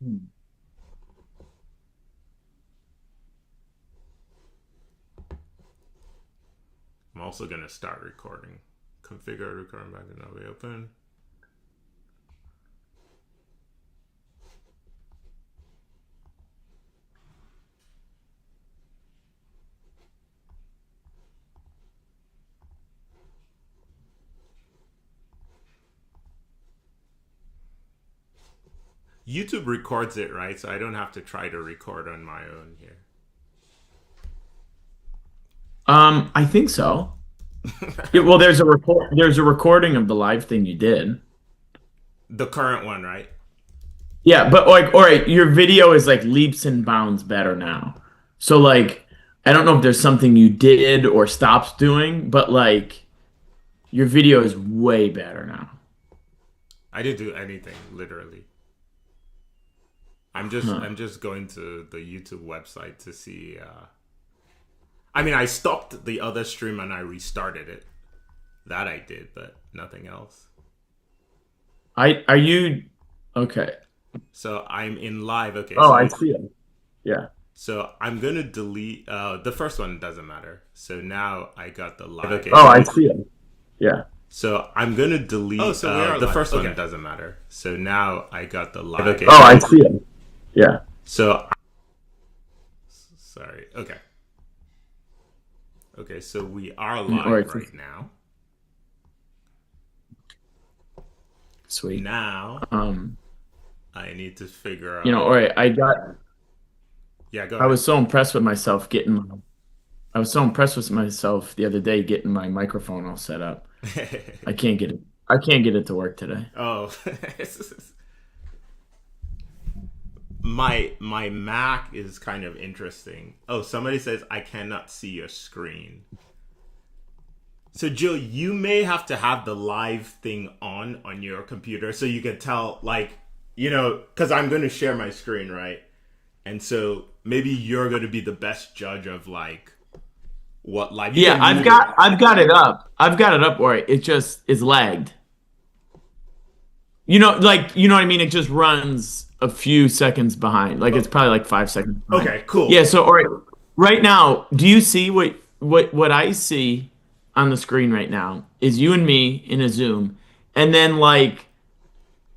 Hmm. I'm also gonna start recording. Configure recording back to be open. YouTube records it, right? So I don't have to try to record on my own here. I think so. Yeah, well, there's a recording of the live thing you did. The current one, right? Yeah, but like, all right, your video is like leaps and bounds better now. So like, I don't know if there's something you did or stopped doing, but like, your video is way better now. I didn't do anything, literally. Huh. I'm just going to the YouTube website to see. I mean, I stopped the other stream and I restarted it. That I did, but nothing else. I are you okay? So I'm in live. Okay, Oh, I so see it. Yeah. I'm gonna delete. The first one doesn't matter. So now I got the live. Okay, Oh, I see it. Yeah. so I'm gonna delete. Oh, so we are the live. First one doesn't matter. So now I got the live. Okay, Oh, I see it. Yeah. so sorry. Okay. Okay, so we are All right. live right now. Sweet. Now Um, I need to figure all out. right. Yeah, go I ahead. was so impressed with myself I was so impressed with myself the other day getting my microphone all set up. I can't get it. I can't get it to work today. Oh, my Mac is kind of interesting. Oh, somebody says I cannot see your screen. So Jill, you may have to have the live thing on your computer so you can tell, like, because I'm going to share my screen, right? And so maybe you're going to be the best judge of like what live. You Yeah, can move it. I've got it up. I've got it up where it just is lagged. You know what I mean? It just runs a few seconds behind. Like it's Oh, probably like 5 seconds behind. okay, cool. Yeah, so all right. Right now, do you see what I see on the screen right now is you and me in a Zoom, and then like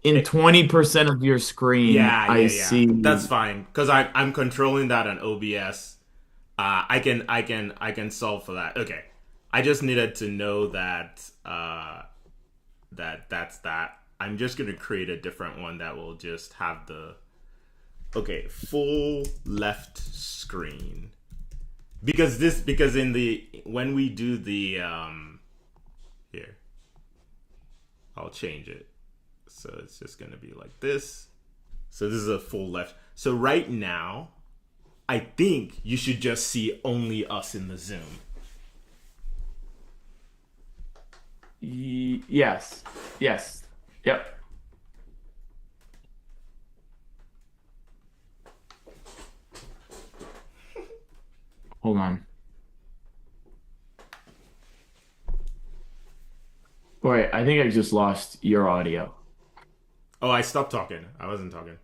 in It, 20% of your screen, yeah, I yeah, yeah. That's see. fine because I'm controlling that on OBS. I can solve for that. Okay, I just needed to know that that's that. I'm just gonna create a different one that will just have the full left screen because in the when we do the here I'll change it so it's just gonna be like this. So this is a full left. So right now I think you should just see only us in the Zoom. Yes. Yes. Yep. Hold on. Wait, I think I just lost your audio. Oh, I stopped talking. I wasn't talking.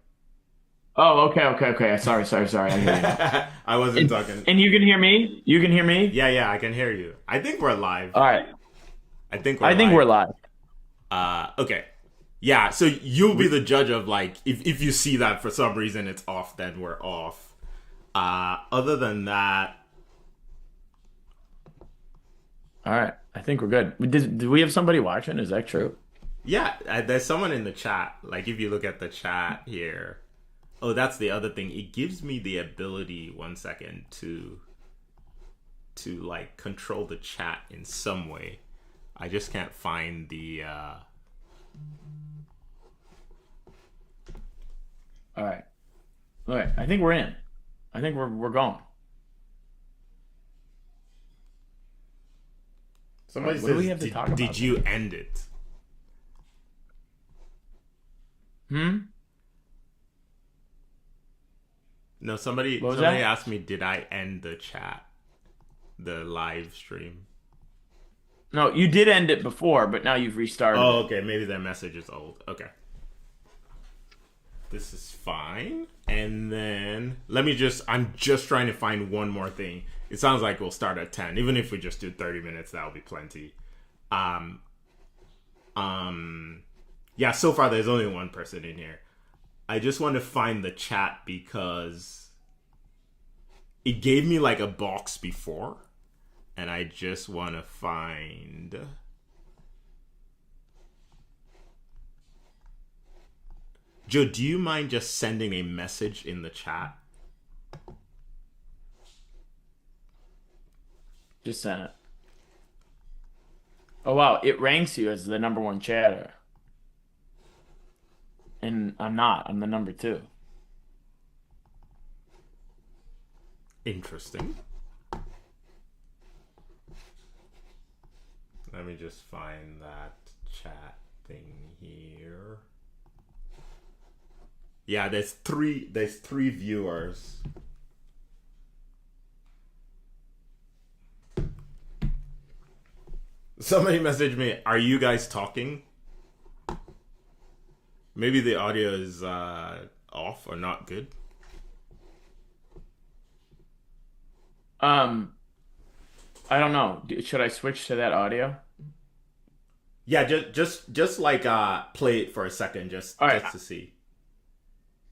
Oh, okay. Sorry. I hear you now. I wasn't And, talking. and you can hear me? You can hear me? Yeah, I can hear you. I think we're live. All right. I think we're I think we're live. live. Okay. Yeah, so you'll be the judge of like if you see that for some reason it's off, then we're off. Other than that, All right. I think we're good. Do we have somebody watching? Is that true? yeah, there's someone in the chat. Like if you look at the chat here. Oh, that's the other thing. It gives me the ability 1 second to like control the chat in some way. I just can't find the All right. All right. I think we're in. I think we're going. All somebody right. What do we says have to talk did about you today? end it? Hmm? No, somebody What was somebody that? asked me did I end the chat, the live stream. No, you did end it before, but now you've restarted Oh, it. okay, maybe that message is old. Okay. this is fine. And then I'm just trying to find one more thing. It sounds like we'll start at 10. Even if we just do 30 minutes, that'll be plenty. Yeah, so far there's only one person in here. I just want to find the chat because it gave me like a box before, and I just want to find. Joe, do you mind just sending a message in the chat? Just sent it. Oh wow, it ranks you as the #1 chatter. And I'm not. I'm the #2. Interesting. Let me just find that chat thing here. Yeah, there's three viewers. Somebody messaged me, "Are you guys talking?" Maybe the audio is off or not good. I don't know. Should I switch to that audio? Yeah, just like play it for a second, just to see.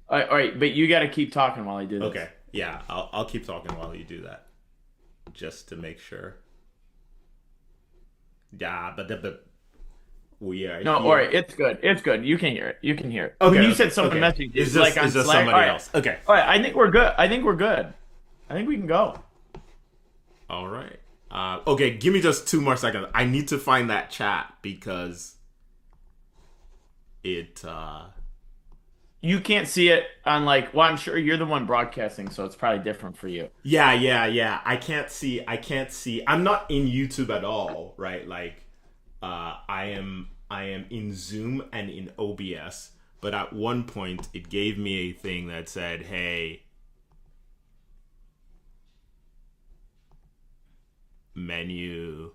All right, but you got to keep talking while I do this. Okay, yeah, I'll keep talking while you do that, just to make sure. Yeah, but we are. No, here. all right, it's good. It's good. You can hear it. You can hear it. Okay, when you okay, said someone messaged you, is like on this Slack, somebody else? Okay. All right, I think we're good. I think we can go. All right. Okay, give me just 2 more seconds. I need to find that chat because it. You can't see it on well, I'm sure you're the one broadcasting, so it's probably different for you. Yeah. I can't see. I'm not in YouTube at all, right? Like, I am in Zoom and in OBS. But at one point, it gave me a thing that said, "Hey, menu,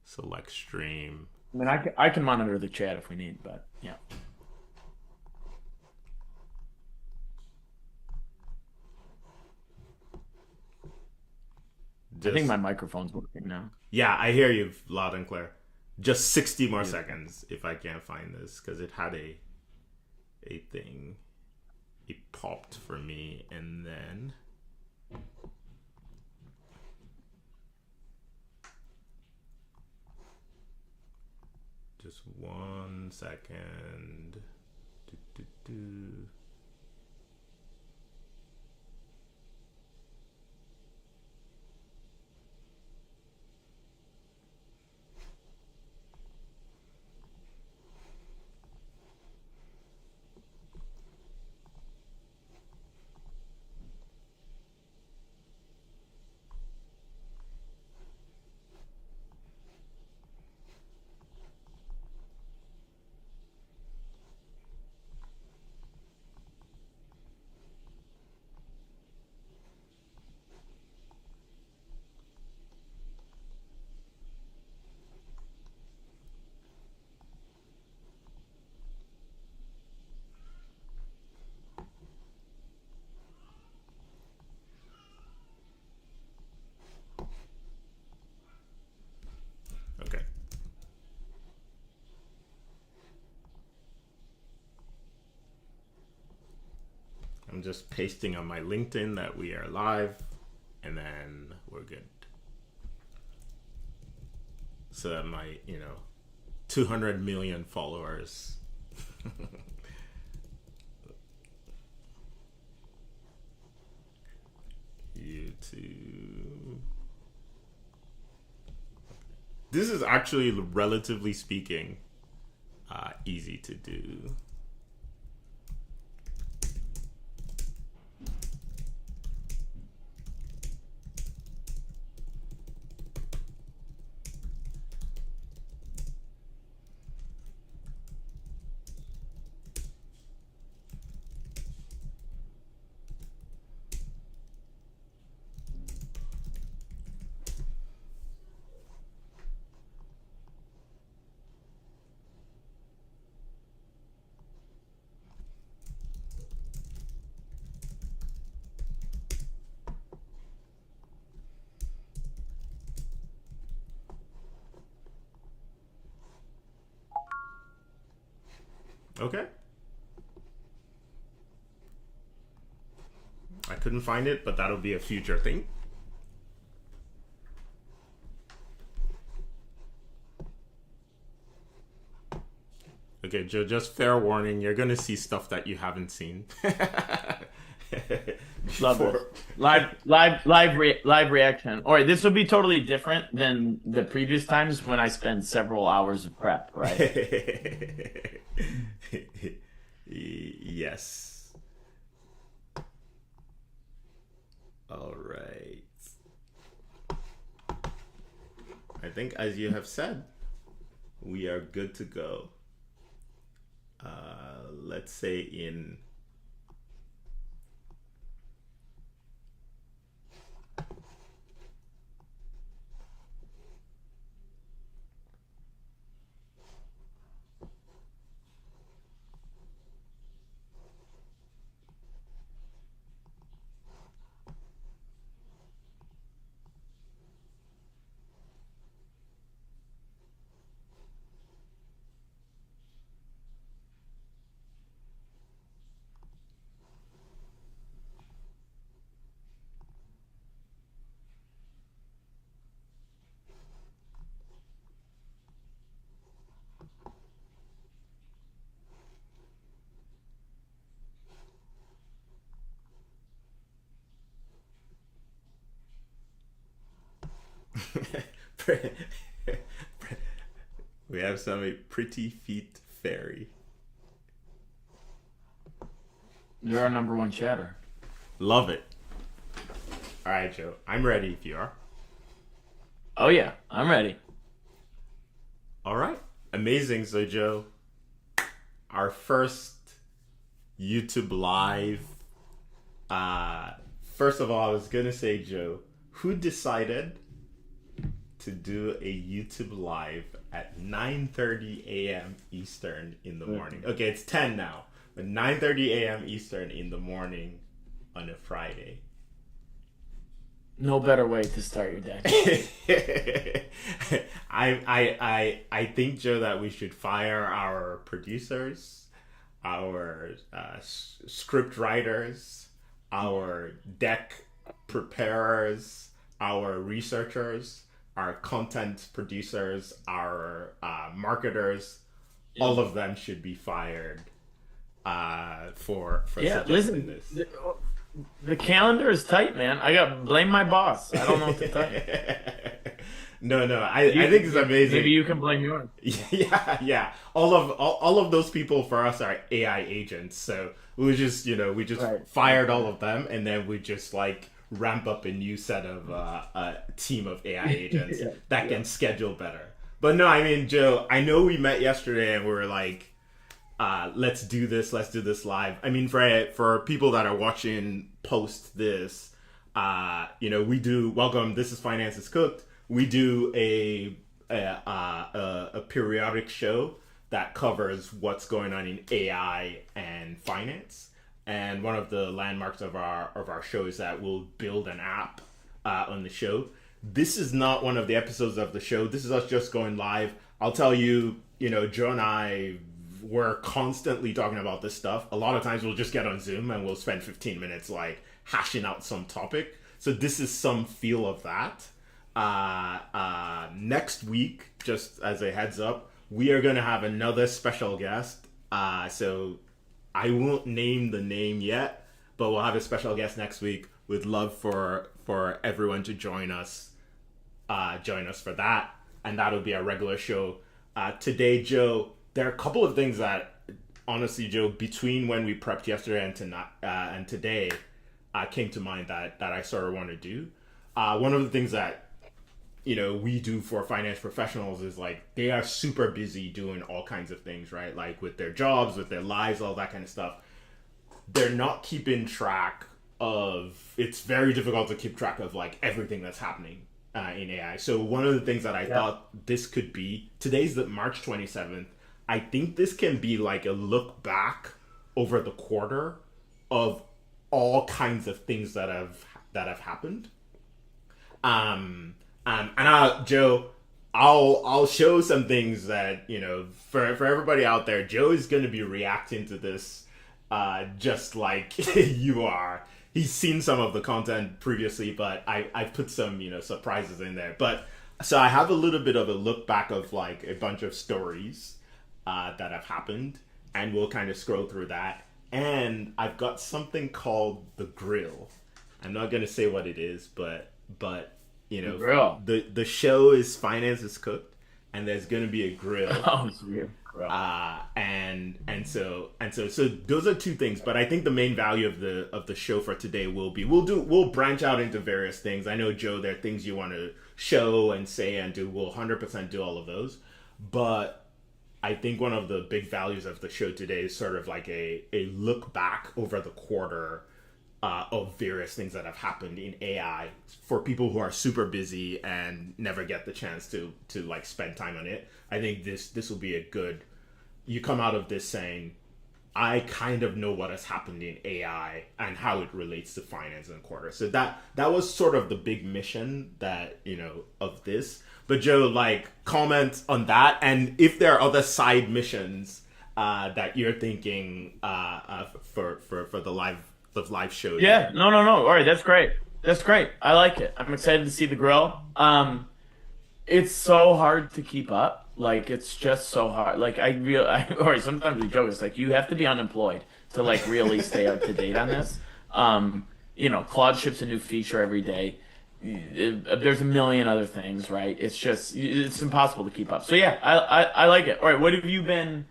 select stream." I mean, I can monitor the chat if we need, but yeah. I think my microphone's working now. Yeah, I hear you loud and clear. Just 60 more seconds if I can't find this, because it had a thing. It popped for me, and then just 1 second. Do. Okay. I'm just pasting on my LinkedIn that we are live, and then we're good. So that my, 200 million followers. YouTube. This is actually, relatively speaking, easy to do. Okay. I couldn't find it, but that'll be a future thing. Okay, Joe, just fair warning, you're gonna see stuff that you haven't seen. Love it. Before. Live reaction. All right, this will be totally different than the previous times when I spend several hours of prep, right? Yes. All right. I think, as you have said, we are good to go. Let's say in we have some pretty feet fairy. You're our number one chatter. Love it. All right, Joe. I'm ready if you are. Oh yeah, I'm ready. All right. Amazing. So, Joe, our first YouTube live. First of all, I was gonna say, Joe, who decided to do a YouTube live at 9:30 a.m. Eastern in the morning? Okay, it's 10 now, but 9:30 a.m. Eastern in the morning on a Friday. No better way to start your day. I think, Joe, that we should fire our producers, our script writers, our deck preparers, our researchers, our content producers, our marketers. Yeah. All of them should be fired for Yeah, suggesting listen, this. the calendar is tight, man. I got blame my boss. I don't know what to tell you. No, I think it's amazing. Maybe you can blame yours. Yeah. All of those people for us are AI agents. So we just Right. fired all of them, and then we just like ramp up a new set of a team of AI agents Yeah, that can schedule better. But no, I mean, Joe, I know we met yesterday and we were like, let's do this live. I mean, for people that are watching post this, we do welcome. This is Finance is Cooked. We do a periodic show that covers what's going on in AI and finance. And one of the landmarks of our show is that we'll build an app on the show. This is not one of the episodes of the show. This is us just going live. I'll tell you, Joe and I were constantly talking about this stuff. A lot of times we'll just get on Zoom and we'll spend 15 minutes like hashing out some topic. So this is some feel of that. Next week, just as a heads up, we are going to have another special guest. So I won't name the name yet, but we'll have a special guest next week. We'd love for everyone to join us for that, and that'll be our regular show. Today, Joe, there are a couple of things that, honestly, Joe, between when we prepped yesterday and today, came to mind that I sort of want to do. One of the things that we do for finance professionals is like they are super busy doing all kinds of things, right? Like with their jobs, with their lives, all that kind of stuff. They're not keeping track of. It's very difficult to keep track of like everything that's happening in AI. So one of the things that I thought this could be, today's the March 27th. I think this can be like a look back over the quarter of all kinds of things that have happened. And Joe, I'll show some things that for everybody out there. Joe is going to be reacting to this, just like you are. He's seen some of the content previously, but I put some surprises in there. But so I have a little bit of a look back of like a bunch of stories that have happened, and we'll kind of scroll through that. And I've got something called the grill. I'm not going to say what it is, but Grill. the show is Finance is Cooked, and there's going to be a grill. Oh, it's weird. Grill. So those are two things, but I think the main value of the show for today will be we'll branch out into various things. I know, Joe, there are things you want to show and say and do. We'll 100% do all of those, but I think one of the big values of the show today is sort of like a look back over the quarter of various things that have happened in AI for people who are super busy and never get the chance to like spend time on it. I think this will be a good. You come out of this saying, I kind of know what has happened in AI and how it relates to finance in the quarter. So that was sort of the big mission that of this. But Joe, like, comment on that, and if there are other side missions that you're thinking for the live show. Yeah, no. All right, that's great. That's great. I like it. I'm excited to see the grill. It's so hard to keep up. Like, it's just so hard. Like, all right, sometimes we joke, it's like you have to be unemployed to like really stay up to date on this. Claude ships a new feature every day. There's a million other things, right? It's impossible to keep up. So yeah, I like it. All right, what have you been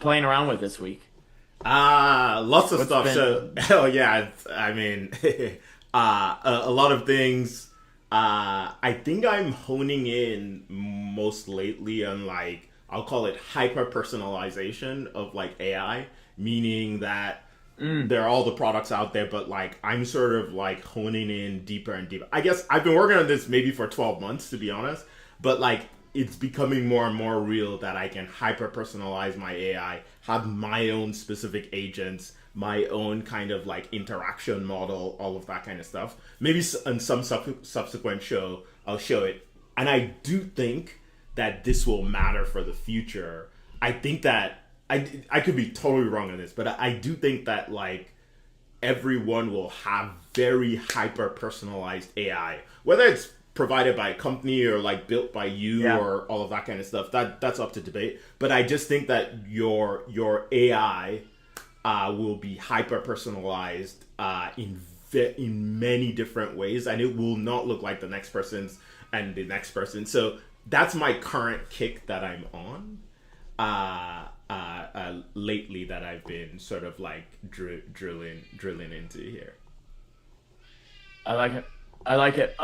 playing around with this week? Lots of What's stuff. been- So, oh yeah, I mean, a lot of things. I think I'm honing in most lately on, like, I'll call it hyper personalization of like AI, meaning that there are all the products out there, but like I'm sort of like honing in deeper and deeper. I guess I've been working on this maybe for 12 months, to be honest, but like it's becoming more and more real that I can hyper personalize my AI, have my own specific agents, my own kind of like interaction model, all of that kind of stuff. Maybe in some subsequent show, I'll show it. And I do think that this will matter for the future. I think that I could be totally wrong on this, but I do think that like everyone will have very hyper personalized AI, whether it's provided by a company or like built by you or all of that kind of stuff. That's up to debate. But I just think that your AI will be hyper personalized in many different ways, and it will not look like the next person's and the next person. So that's my current kick that I'm on lately, that I've been sort of like drilling into here. I like it. I like it.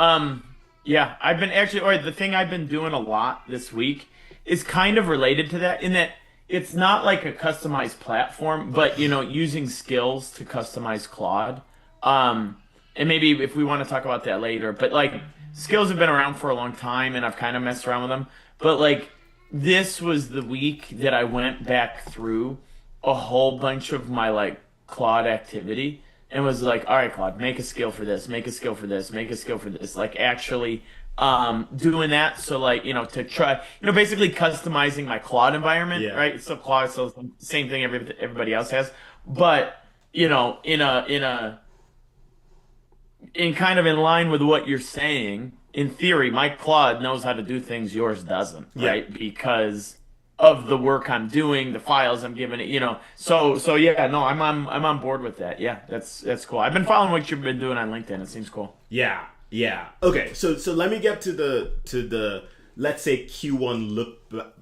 Yeah, I've been actually, or the thing I've been doing a lot this week is kind of related to that, in that it's not like a customized platform, but using skills to customize Claude. And maybe if we want to talk about that later, but like skills have been around for a long time and I've kind of messed around with them. But like this was the week that I went back through a whole bunch of my like Claude activity and was like, all right, Claude, make a skill for this, make a skill for this, make a skill for this. Like actually doing that. So like, to try, basically customizing my Claude environment, right? It's still Claude, so same thing everybody else has. But, in kind of in line with what you're saying, in theory, my Claude knows how to do things yours doesn't, right? Because of the work I'm doing, the files I'm giving it, So yeah, no, I'm on board with that. Yeah, that's cool. I've been following what you've been doing on LinkedIn. It seems cool. Yeah. Okay. So let me get to the let's say Q1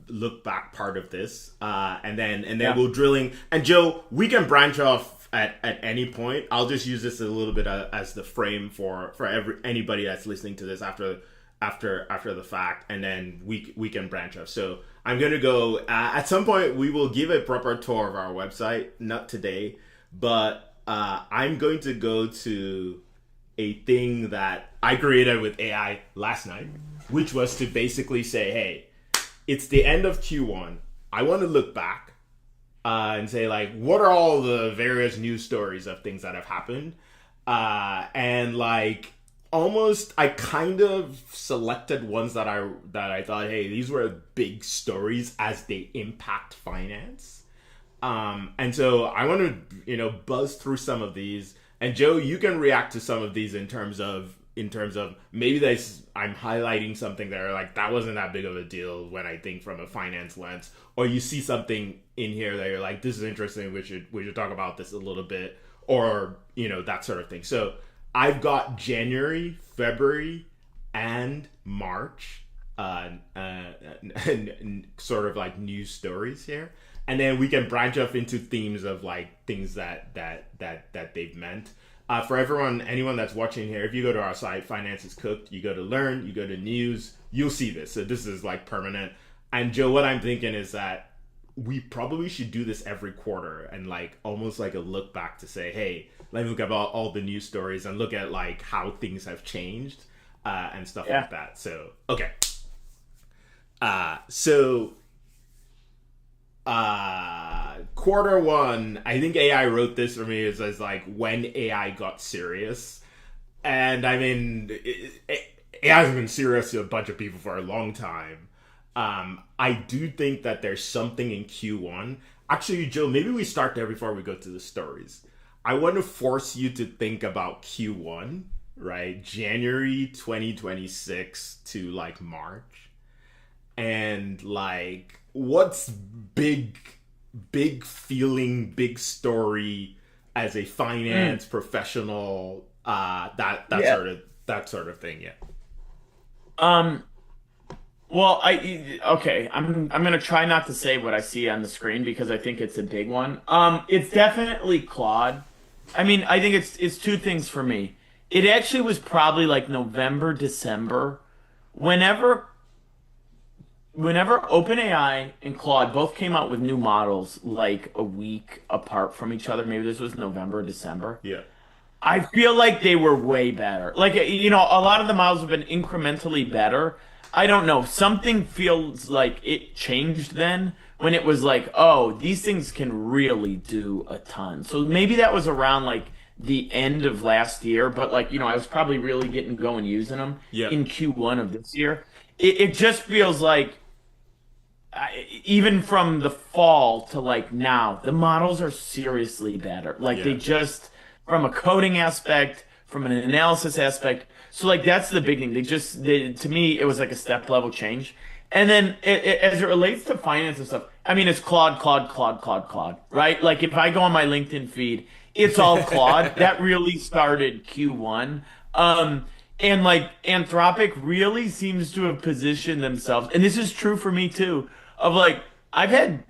look back part of this, and then we'll drilling. And Joe, we can branch off at any point. I'll just use this a little bit as the frame for anybody that's listening to this after the fact, and then we can branch off. So I'm gonna go at some point. We will give a proper tour of our website. Not today, but I'm going to go to a thing that I created with AI last night, which was to basically say, hey, it's the end of Q1. I want to look back and say, like, what are all the various news stories of things that have happened? And like I kind of selected ones that I thought, hey, these were big stories as they impact finance. And so I want to, buzz through some of these. And Joe, you can react to some of these in terms of maybe I'm highlighting something that are like that wasn't that big of a deal when I think from a finance lens, or you see something in here that you're like, this is interesting. We should talk about this a little bit, or that sort of thing. So I've got January, February, and March, sort of like news stories here, and then we can branch off into themes of like things that they've meant. For anyone that's watching here, if you go to our site, Finance is Cooked, you go to Learn, you go to News, you'll see this. So this is like permanent. And Joe, what I'm thinking is that we probably should do this every quarter and like almost like a look back to say, hey, let me look at all the news stories and look at like how things have changed and stuff like that. So, okay. Quarter one, I think AI wrote this for me as like when AI got serious. And I mean, AI has been serious to a bunch of people for a long time. I do think that there's something in Q1. Actually, Joe, maybe we start there before we go to the stories. I want to force you to think about Q1, right? January 2026 to like March. And like, what's big feeling, big story as a finance professional, that sort of thing, yeah. Well, I'm gonna try not to say what I see on the screen because I think it's a big one. It's definitely Claude. I mean, I think it's two things for me. It actually was probably like November, December, whenever OpenAI and Claude both came out with new models like a week apart from each other. Maybe this was November, December. Yeah. I feel like they were way better. Like, a lot of the models have been incrementally better. I don't know. Something feels like it changed then when it was like, oh, these things can really do a ton. So maybe that was around like the end of last year, but like, I was probably really getting going using them Yeah. in Q1 of this year. It just feels like even from the fall to like now, the models are seriously better. Like they Yeah. just, from a coding aspect, from an analysis aspect. So like that's the big thing. To me, it was like a step level change. And then as it relates to finance and stuff, I mean, it's Claude, Claude, Claude, Claude, Claude, right? Like if I go on my LinkedIn feed, it's all Claude. That really started Q1. And like Anthropic really seems to have positioned themselves, and this is true for me too, of like I've had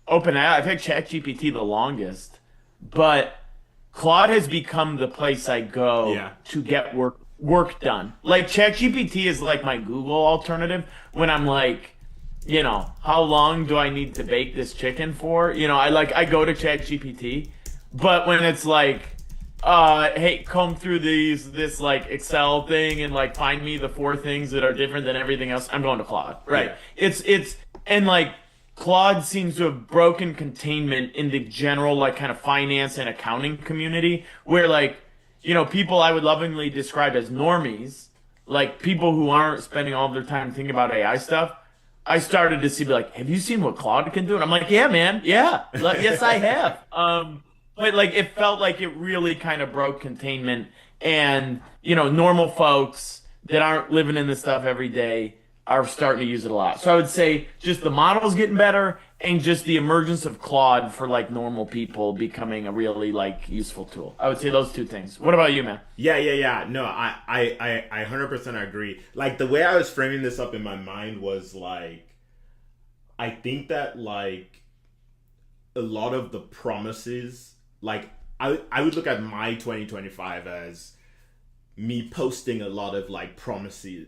OpenAI, I've had ChatGPT the longest, but Claude has become the place I go Yeah. to get work done. Like ChatGPT is like my Google alternative when I'm like, how long do I need to bake this chicken for? I go to ChatGPT, but when it's like, hey, comb through this like Excel thing and like find me the four things that are different than everything else, I'm going to Claude. Right. Yeah. And like Claude seems to have broken containment in the general like kind of finance and accounting community where like, people I would lovingly describe as normies, like people who aren't spending all of their time thinking about AI stuff. I started to see be like, have you seen what Claude can do? And I'm like, yeah, man. Yeah. Yes, I have. But like it felt like it really kind of broke containment and, normal folks that aren't living in this stuff every day are starting to use it a lot. So I would say just the model's getting better and just the emergence of Claude for like normal people becoming a really like useful tool. I would say those two things. What about you, man? Yeah. No, I 100% agree. Like the way I was framing this up in my mind was like, I think that like a lot of the promises, like I would look at my 2025 as me posting a lot of like promises,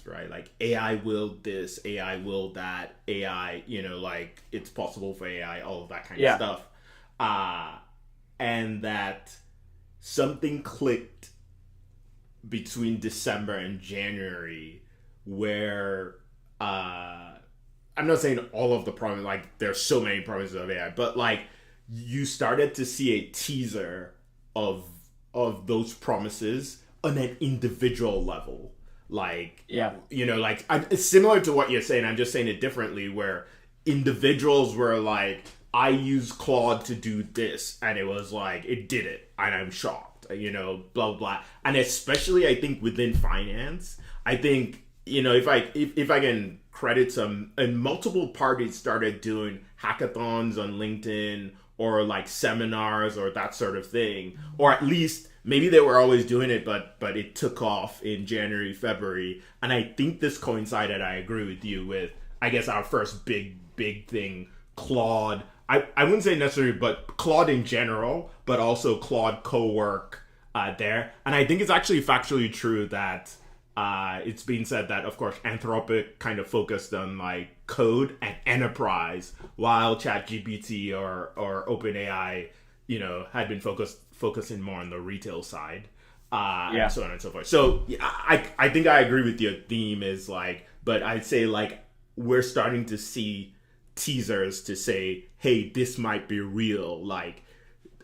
right? Like AI will this, AI will that, AI, like it's possible for AI, all of that kind of stuff. And that something clicked between December and January where I'm not saying all of the promises, like there's so many promises of AI, but like you started to see a teaser of those promises on an individual level. Like, Yeah. like it's similar to what you're saying. I'm just saying it differently, where individuals were like, I use Claude to do this, and it was like, it did it, and I'm shocked, blah, blah. And especially, I think, within finance, I think, if I can credit some, and multiple parties started doing hackathons on LinkedIn, or like seminars or that sort of thing, or at least maybe they were always doing it, but it took off in January, February. And I think this coincided, I agree with you, with, I guess, our first big thing, Claude. I wouldn't say necessarily, but Claude in general, but also Claude Cowork there. And I think it's actually factually true that it's been said that, of course, Anthropic kind of focused on like code and enterprise, while ChatGPT or OpenAI, had been focusing more on the retail side, and so on and so forth. So I think I agree with your theme is like, but I'd say like we're starting to see teasers to say, hey, this might be real. Like,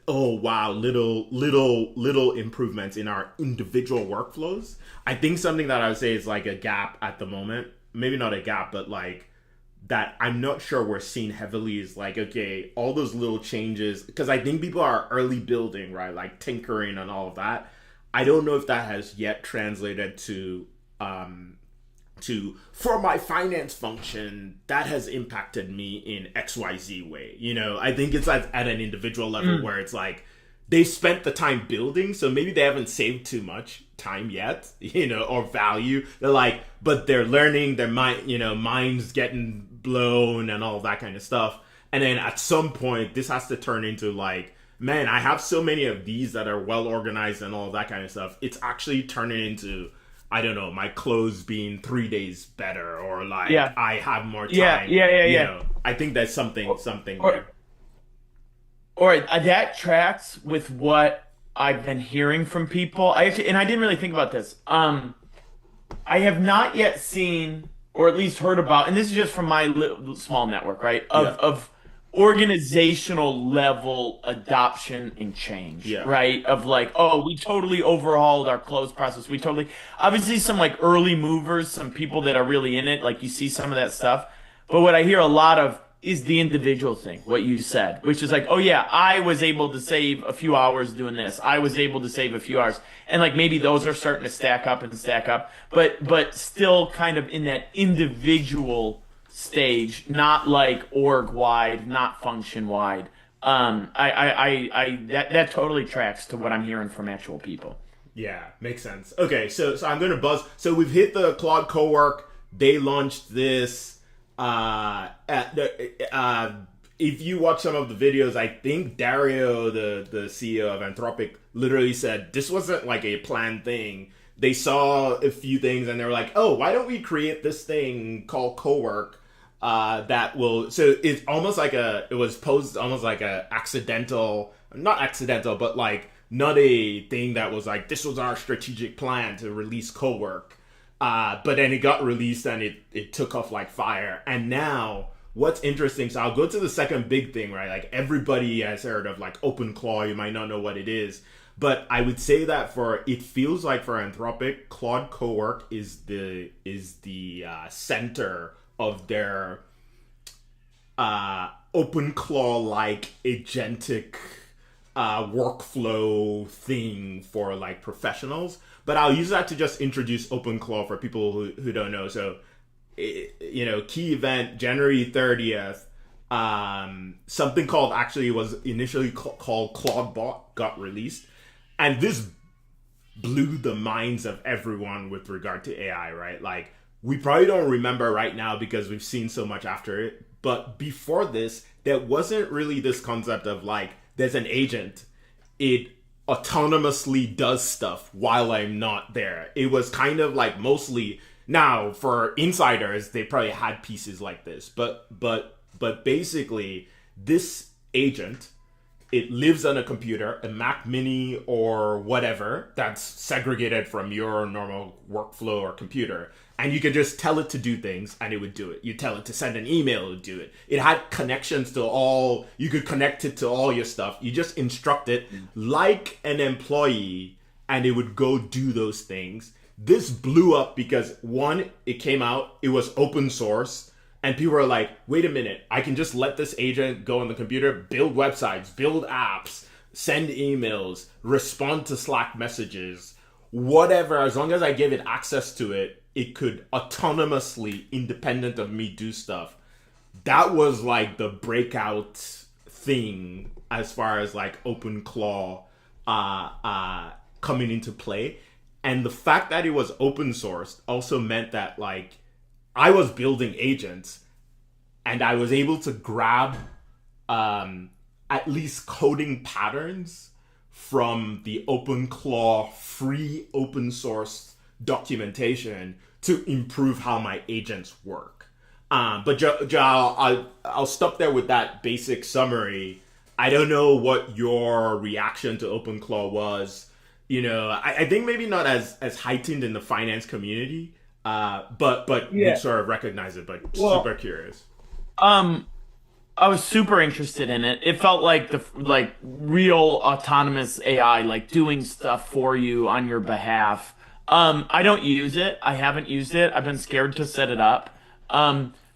oh wow, little improvements in our individual workflows. I think something that I would say is like a gap at the moment, maybe not a gap, but like that I'm not sure we're seeing heavily is like, okay, all those little changes, because I think people are early building, right? Like tinkering and all of that. I don't know if that has yet translated to for my finance function, that has impacted me in XYZ way. I think it's at an individual level where it's like they spent the time building, so maybe they haven't saved too much time yet, or value. They're like, but they're learning, their mind's getting blown and all that kind of stuff. And then at some point, this has to turn into like, man, I have so many of these that are well organized and all that kind of stuff. It's actually turning into, I don't know, my clothes being 3 days better, or like I have more time. Yeah. I think there's something Or that tracks with what I've been hearing from people. And I didn't really think about this. I have not yet seen, or at least heard about, and this is just from my small network, right? Of organizational level adoption and change, right? Of like, oh, we totally overhauled our close process. Obviously some like early movers, some people that are really in it, like you see some of that stuff. But what I hear a lot of is the individual thing, what you said, which is like, oh yeah, I was able to save a few hours doing this. I was able to save a few hours. And like maybe those are starting to stack up, but still kind of in that individual stage, not like org wide, not function wide. That totally tracks to what I'm hearing from actual people. Yeah, makes sense. Okay, so I'm gonna buzz. So we've hit the Claude Cowork. They launched this. If you watch some of the videos, I think Dario, the CEO of Anthropic, literally said this wasn't like a planned thing. They saw a few things and they were like, oh, why don't we create this thing called Cowork that will, so it's almost like it was posed almost like a not accidental, but like not a thing that was like, this was our strategic plan to release Cowork. But then it got released and it took off like fire. And now what's interesting, so I'll go to the second big thing, right? Like everybody has heard of like OpenClaw, you might not know what it is. But I would say that it feels like for Anthropic, Claude Cowork is the center of their OpenClaw-like agentic workflow thing for like professionals. But I'll use that to just introduce OpenClaw for people who don't know. So, key event, January 30th, something called, actually was initially called ClaudeBot got released. And this blew the minds of everyone with regard to AI, right? Like, we probably don't remember right now because we've seen so much after it. But before this, there wasn't really this concept of like, there's an agent. It autonomously does stuff while I'm not there. It was kind of like mostly, now for insiders, they probably had pieces like this, but basically this agent, it lives on a computer, a Mac Mini or whatever that's segregated from your normal workflow or computer. And you could just tell it to do things and it would do it. You tell it to send an email, it would do it. It had connections to you could connect it to all your stuff. You just instruct it like an employee and it would go do those things. This blew up because one, it came out, it was open source, and people were like, wait a minute, I can just let this agent go on the computer, build websites, build apps, send emails, respond to Slack messages, whatever. As long as I give it access to it, it could autonomously, independent of me, do stuff. That was like the breakout thing as far as like OpenClaw coming into play. And the fact that it was open sourced also meant that like I was building agents and I was able to grab at least coding patterns from the OpenClaw free open source documentation to improve how my agents work. But I'll stop there with that basic summary. I don't know what your reaction to OpenClaw was. You know, I think maybe not as heightened in the finance community, but Yeah. we sort of recognize it. But Well, super curious. I was super interested in it. It felt like the like real autonomous AI, like doing stuff for you on your behalf. I don't use it. I haven't used it. I've been scared to set it up.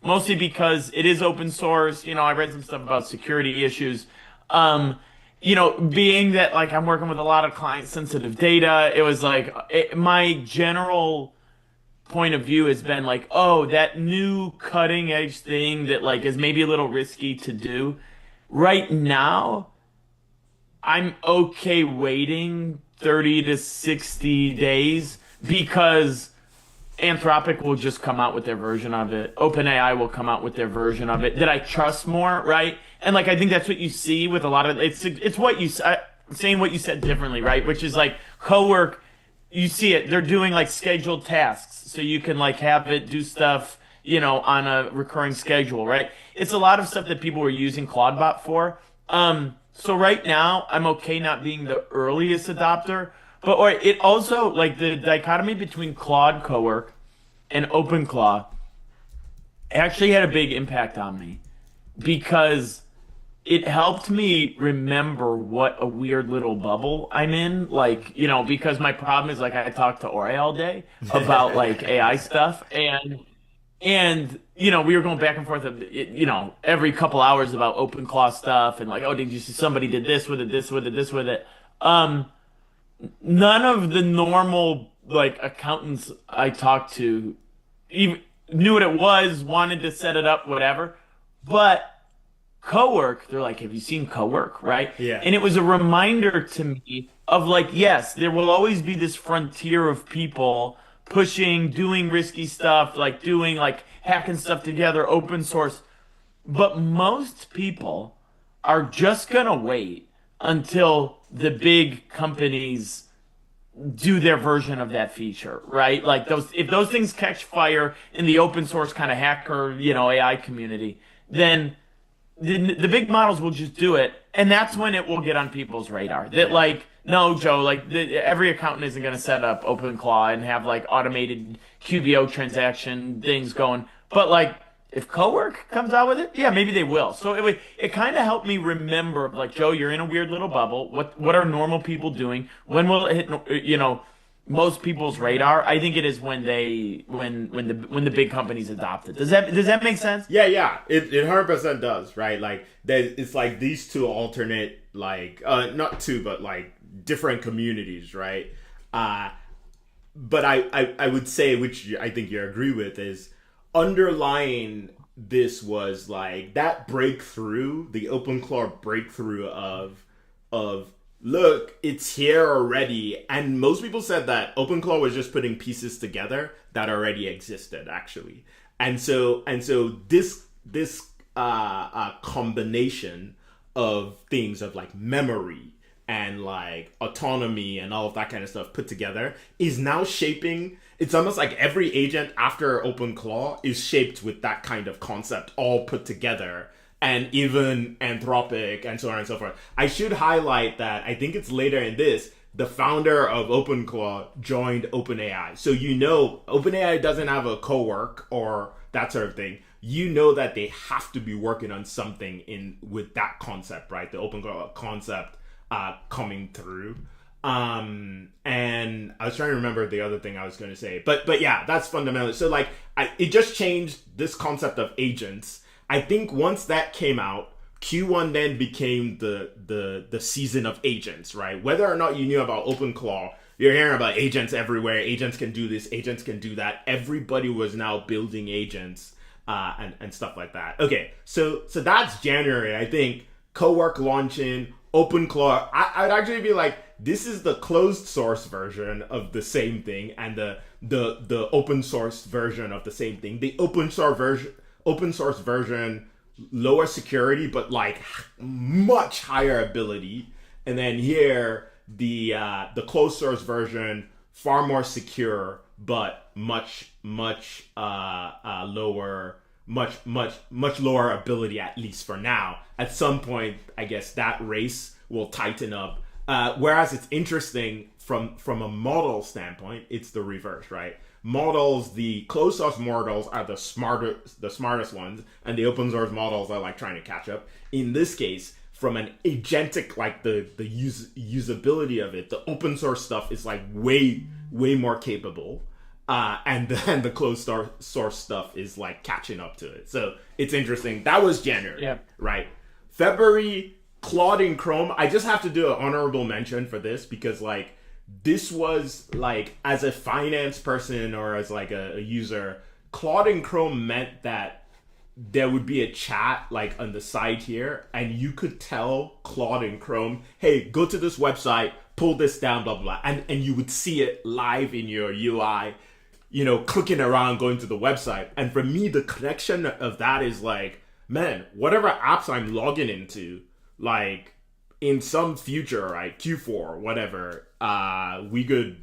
Mostly because it is open source. You know, I read some stuff about security issues. Being that like I'm working with a lot of client sensitive data, it was like my general point of view has been like, oh, that new cutting edge thing that like is maybe a little risky to do. Right now, I'm okay waiting 30 to 60 days because Anthropic will just come out with their version of it. OpenAI will come out with their version of it that I trust more, right? And like I think that's what you see with a lot of it's what you saying what you said differently, right? Which is like cowork. You see it. They're doing like scheduled tasks, so you can like have it do stuff, on a recurring schedule, right? It's a lot of stuff that people were using Claudebot for. So right now, I'm okay not being the earliest adopter, but or it also like the dichotomy between Claude Cowork and OpenClaw actually had a big impact on me because it helped me remember what a weird little bubble I'm in. Like, because my problem is like I talk to Ori all day about like AI stuff and we were going back and forth of every couple hours about OpenClaw stuff and like, oh, did you see somebody did this with it, this with it, this with it. None of the normal like accountants I talked to even knew what it was, wanted to set it up, whatever. But Cowork, they're like, have you seen Cowork, right? Yeah. And it was a reminder to me of like, yes, there will always be this frontier of people pushing, doing risky stuff, like doing like hacking stuff together, open source. But most people are just gonna wait until the big companies do their version of that feature, right? Like if those things catch fire in the open source kind of hacker, AI community, then the big models will just do it, and that's when it will get on people's radar. That like, no, Joe, like every accountant isn't going to set up OpenClaw and have like automated QBO transaction things going. But like, if Cowork comes out with it, yeah, maybe they will. So it kind of helped me remember, like, Joe, you're in a weird little bubble. What are normal people doing? When will it hit? Most people's radar. I think it is when the big companies adopt it. Does that make sense? Yeah. It 100% does, right? Like it's like these two alternate, like not two, but like different communities, right? But I would say, which I think you agree with, is underlying this was like that breakthrough, the OpenClaw breakthrough of look, it's here already. And most people said that OpenClaw was just putting pieces together that already existed, actually. And so this combination of things of like memory and like autonomy and all of that kind of stuff put together is now shaping. It's almost like every agent after OpenClaw is shaped with that kind of concept all put together. And even Anthropic and so on and so forth. I should highlight that I think it's later in this, the founder of OpenClaw joined OpenAI. So OpenAI doesn't have a Cowork or that sort of thing. That they have to be working on something with that concept, right? The OpenClaw concept coming through. And I was trying to remember the other thing I was going to say, but yeah, that's fundamental. So like, it just changed this concept of agents. I think once that came out, Q1 then became the season of agents, right? Whether or not you knew about OpenClaw, you're hearing about agents everywhere. Agents can do this, agents can do that. Everybody was now building agents and stuff like that. Okay, so that's January. I think Cowork launching, OpenClaw. I'd actually be like, this is the closed source version of the same thing, and the open source version of the same thing. The open source version, lower security, but like much higher ability. And then here, the closed source version, far more secure, but much lower, much lower ability, at least for now. At some point, I guess that race will tighten up. Whereas it's interesting from a model standpoint, it's the reverse, right? Models, the closed source models are the smartest ones, and the open source models are like trying to catch up. In this case, from an agentic, like the usability of it, the open source stuff is like way more capable, and then the closed source stuff is like catching up to it. So it's interesting. That was January, Yeah. right? February, Claude in Chrome. I just have to do an honorable mention for this because like this was like, as a finance person or as like a user, Claude in Chrome meant that there would be a chat like on the side here, and you could tell Claude in Chrome, hey, go to this website, pull this down, blah, blah, blah. And you would see it live in your UI, you know, clicking around, going to the website. And for me, the connection of that is like, man, whatever apps I'm logging into, like in some future, right, Q4, whatever, we could,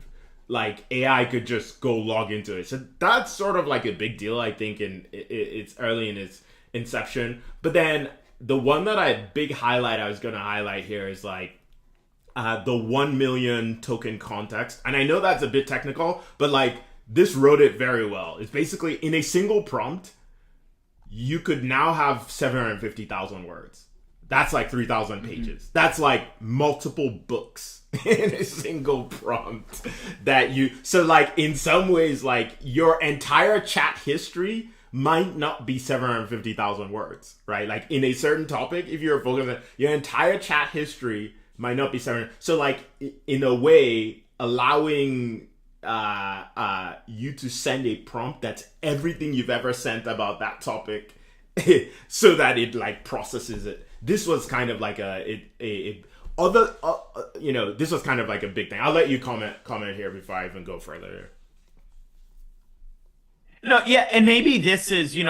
like, AI could just go log into it. So that's sort of like a big deal, I think, and it's early in its inception. But then the one that big highlight I was going to highlight here is like the 1 million token context. And I know that's a bit technical, but like this wrote it very well. It's basically in a single prompt, you could now have 750,000 words. That's like 3,000 pages. Mm-hmm. That's like multiple books in a single prompt that you, so like in some ways, like your entire chat history might not be 750,000 words, right? Like in a certain topic, if you're focused on your entire chat history might not be 700. So like in a way, allowing you to send a prompt that's everything you've ever sent about that topic so that it like processes it. This was kind of like this was kind of like a big thing. I'll let you comment here before I even go further. No, yeah, and maybe this is,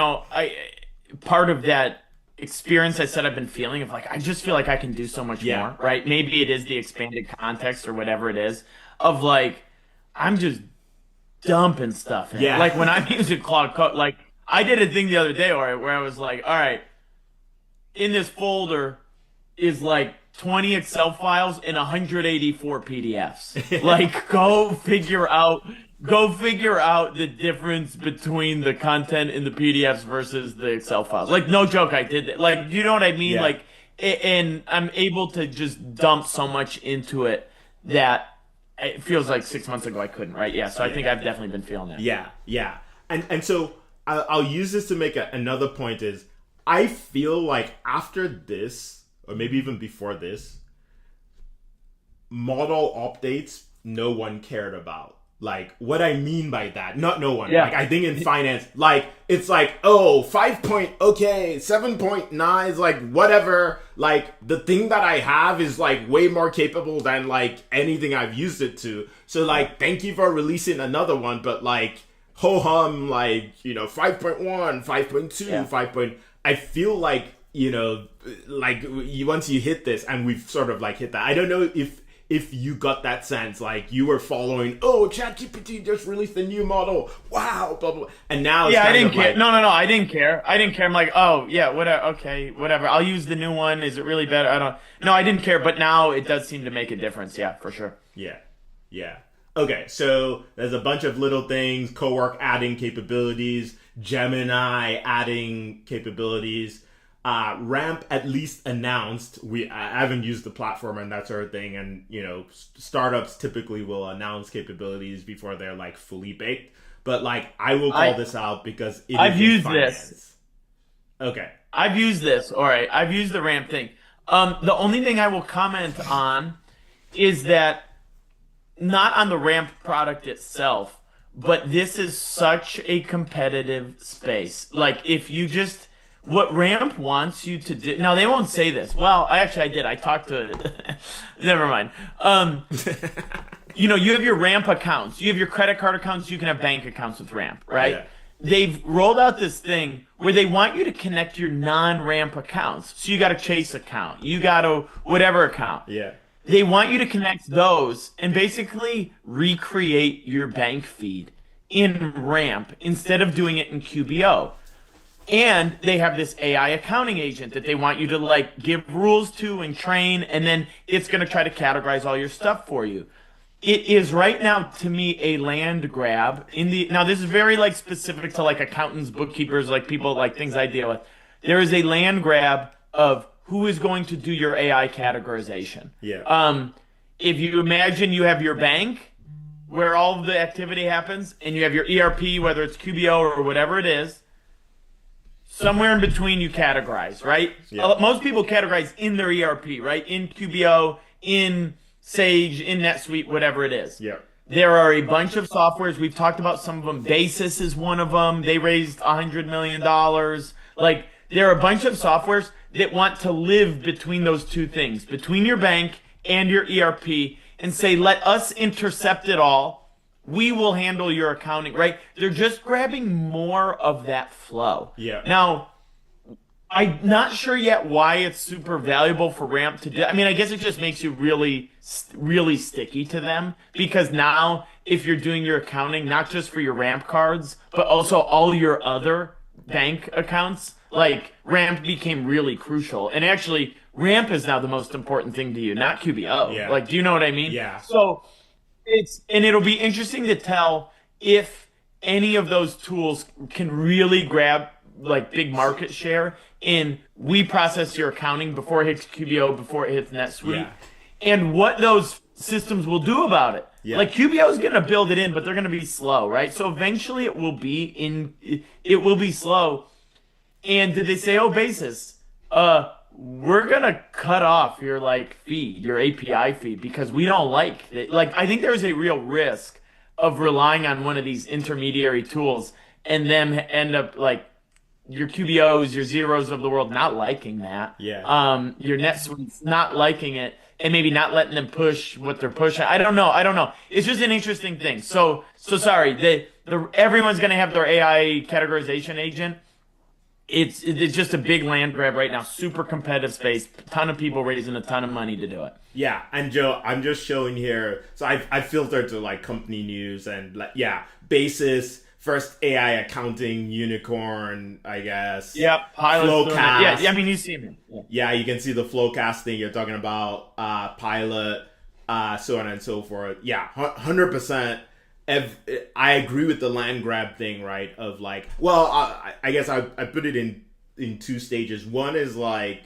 part of that experience I said I've been feeling of like, I just feel like I can do so much more, right? Maybe it is the expanded context or whatever it is of like, I'm just dumping stuff in. Yeah. Like when I'm using Claude Code, like I did a thing the other day where I was like, all right, in this folder is like 20 Excel files and 184 PDFs. Like go figure out the difference between the content in the PDFs versus the Excel files. Like no joke, I did that. Like, you know what I mean? Yeah. Like, and I'm able to just dump so much into it that it feels like 6 months ago I couldn't, right? Yeah. So I think I've definitely been feeling that. Yeah. And so I'll use this to make another point is, I feel like after this, or maybe even before this, model updates no one cared about. Like, what I mean by that, not no one. Yeah. Like, I think in finance, like, it's like, oh, 7.9 is like, whatever. Like, the thing that I have is like way more capable than like anything I've used it to. So like, thank you for releasing another one, but like, ho-hum, like, 5.1, 5.2, 5. I feel like, like once you hit this, and we've sort of like hit that. I don't know if you got that sense, like you were following, oh, ChatGPT just released a new model. Wow, blah, blah. And now it's I didn't care. Like, no, I didn't care. I'm like, oh, yeah, whatever. Okay, whatever. I'll use the new one. Is it really better? No, I didn't care. But now it does seem to make a difference. Yeah, for sure. Yeah. Okay, so there's a bunch of little things. Cowork adding capabilities. Gemini adding capabilities. Ramp at least announced, I haven't used the platform and that sort of thing, and startups typically will announce capabilities before they're like fully baked. But like I will call this out because I've is in used finance. this. Okay. I've used this. All right. I've used the ramp thing. The only thing I will comment on is that not on the ramp product itself, but this is such a competitive space. Like if you just what ramp wants you to do. Now they won't say this. Well, I did. I talked to never mind. You have your ramp accounts. You have your credit card accounts. You can have bank accounts with ramp, right? Yeah. They've rolled out this thing where they want you to connect your non-ramp accounts. So you got a Chase account, you got a whatever account. Yeah. They want you to connect those and basically recreate your bank feed in ramp instead of doing it in QBO. And they have this AI accounting agent that they want you to like give rules to and train, and then it's going to try to categorize all your stuff for you. It is right now to me a land grab now this is very like specific to like accountants, bookkeepers, like people like things I deal with. There is a land grab of who is going to do your AI categorization. Yeah. If you imagine you have your bank where all of the activity happens and you have your ERP, whether it's QBO or whatever it is, somewhere in between you categorize, right? Yeah. Most people categorize in their ERP, right? In QBO, in Sage, in NetSuite, whatever it is. Yeah. There are a bunch of softwares. We've talked about some of them. Basis is one of them. They raised $100 million. Like, there are a bunch of softwares that want to live between those two things, between your bank and your ERP, and say, let us intercept it all. We will handle your accounting, right? They're just grabbing more of that flow. Yeah. Now, I'm not sure yet why it's super valuable for Ramp to do. I mean, I guess it just makes you really, really sticky to them because now if you're doing your accounting, not just for your Ramp cards, but also all your other bank accounts, like Ramp became really crucial. And actually, Ramp is now the most important thing to you, not QBO. Yeah. Like, do you know what I mean? Yeah. So it'll be interesting to tell if any of those tools can really grab like big market share in we process your accounting before it hits QBO, before it hits NetSuite, Yeah. and what those systems will do about it. Yeah. Like QBO is going to build it in, but they're going to be slow, right? So eventually it will be slow. And did they say, oh, Basis, we're going to cut off your like feed, your API feed, because we don't like it. Like, I think there's a real risk of relying on one of these intermediary tools and them end up like your QBOs, your zeros of the world not liking that. Yeah. Your NetSuite's not liking it and maybe not letting them push what they're pushing. I don't know. It's just an interesting thing. So sorry. Everyone's going to have their AI categorization agent. It's just a big land grab right now. Super competitive space. A ton of people raising a ton of money to do it. Yeah, and Joe, I'm just showing here. So I filtered to like company news and like Basis, first AI accounting unicorn, I guess. Yep. Pilot's doing it. Yeah, I mean you see me. Yeah, you can see the Flowcast thing. You're talking about Pilot, so on and so forth. Yeah, 100%. I agree with the land grab thing, right? Of like, well, I guess I put it in two stages. One is like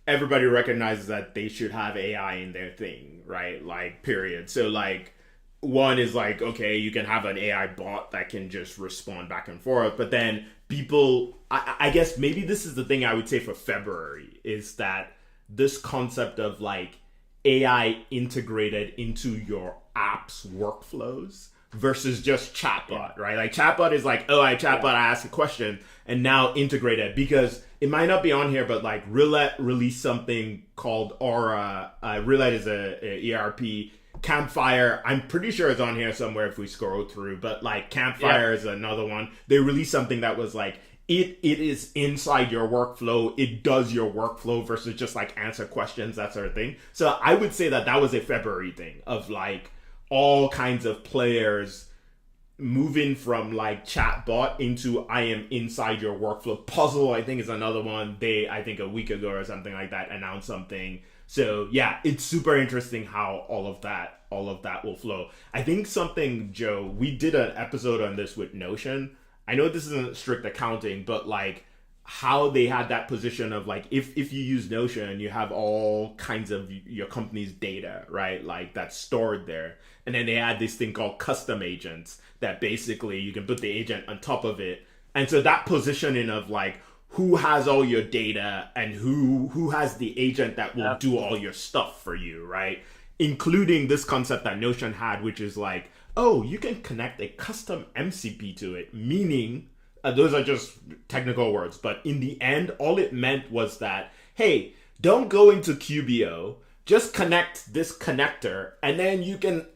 everybody recognizes that they should have AI in their thing, right? Like, period. So like, one is like, okay, you can have an AI bot that can just respond back and forth, but then people, I guess maybe this is the thing I would say for February is that this concept of like AI integrated into your app's workflows versus just chatbot, right? Like chatbot is like, oh, I ask a question and now integrated because it might not be on here, but like Roulette released something called Aura. Roulette is a ERP. Campfire, I'm pretty sure it's on here somewhere if we scroll through, but like Campfire is another one. They released something that was like, it is inside your workflow. It does your workflow versus just like answer questions, that sort of thing. So I would say that was a February thing of like all kinds of players moving from like chatbot into I am inside your workflow. Puzzle, I think, is another one. I think a week ago or something like that, announced something. So yeah, it's super interesting how all of that will flow. I think something, Joe, we did an episode on this with Notion. I know this isn't strict accounting, but like how they had that position of like, if you use Notion, you have all kinds of your company's data, right? Like that's stored there. And then they had this thing called custom agents that basically you can put the agent on top of it. And so that positioning of like who has all your data and who has the agent that will do all your stuff for you, right? Including this concept that Notion had, which is like, oh, you can connect a custom MCP to it, meaning those are just technical words, but in the end, all it meant was that, hey, don't go into QBO, just connect this connector, and then you can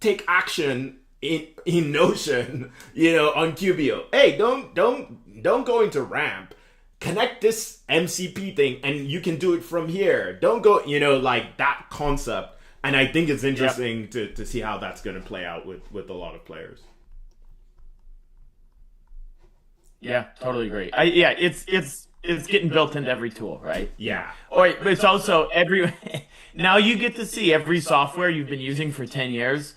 take action in Notion, on QBO. Hey, don't go into Ramp. Connect this MCP thing, and you can do it from here. Don't go, like that concept. And I think it's interesting to see how that's going to play out with a lot of players. Yeah, totally agree. It's getting built into every tool, right? Yeah. Or but it's also now you get to see every software you've been using for 10 years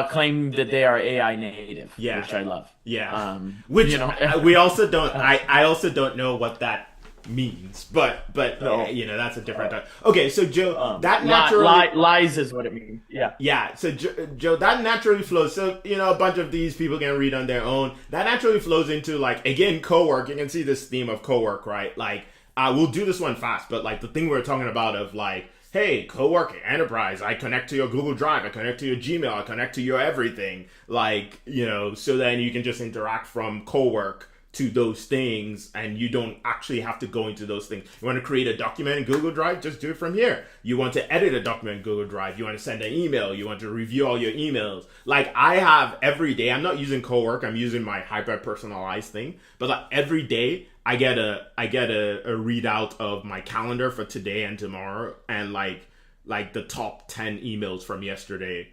claim that they are AI native, which I love. Yeah. Which we also don't. I also don't know what that means, but no. That's a different time. Okay, so Joe, that naturally lies is what it means. Yeah. So Joe, that naturally flows. So a bunch of these people can read on their own. That naturally flows into like again co-work. You can see this theme of co-work, right? Like we'll do this one fast, but like the thing we're talking about of like, hey, co-working enterprise, I connect to your Google Drive, I connect to your Gmail, I connect to your everything, like so then you can just interact from co-work to those things, and you don't actually have to go into those things. You want to create a document in Google Drive, just do it from here. You want to edit a document in Google Drive, you want to send an email, you want to review all your emails. Like I have every day, I'm not using co-work, I'm using my hyper-personalized thing, but like every day I get a readout of my calendar for today and tomorrow, and like the top 10 emails from yesterday,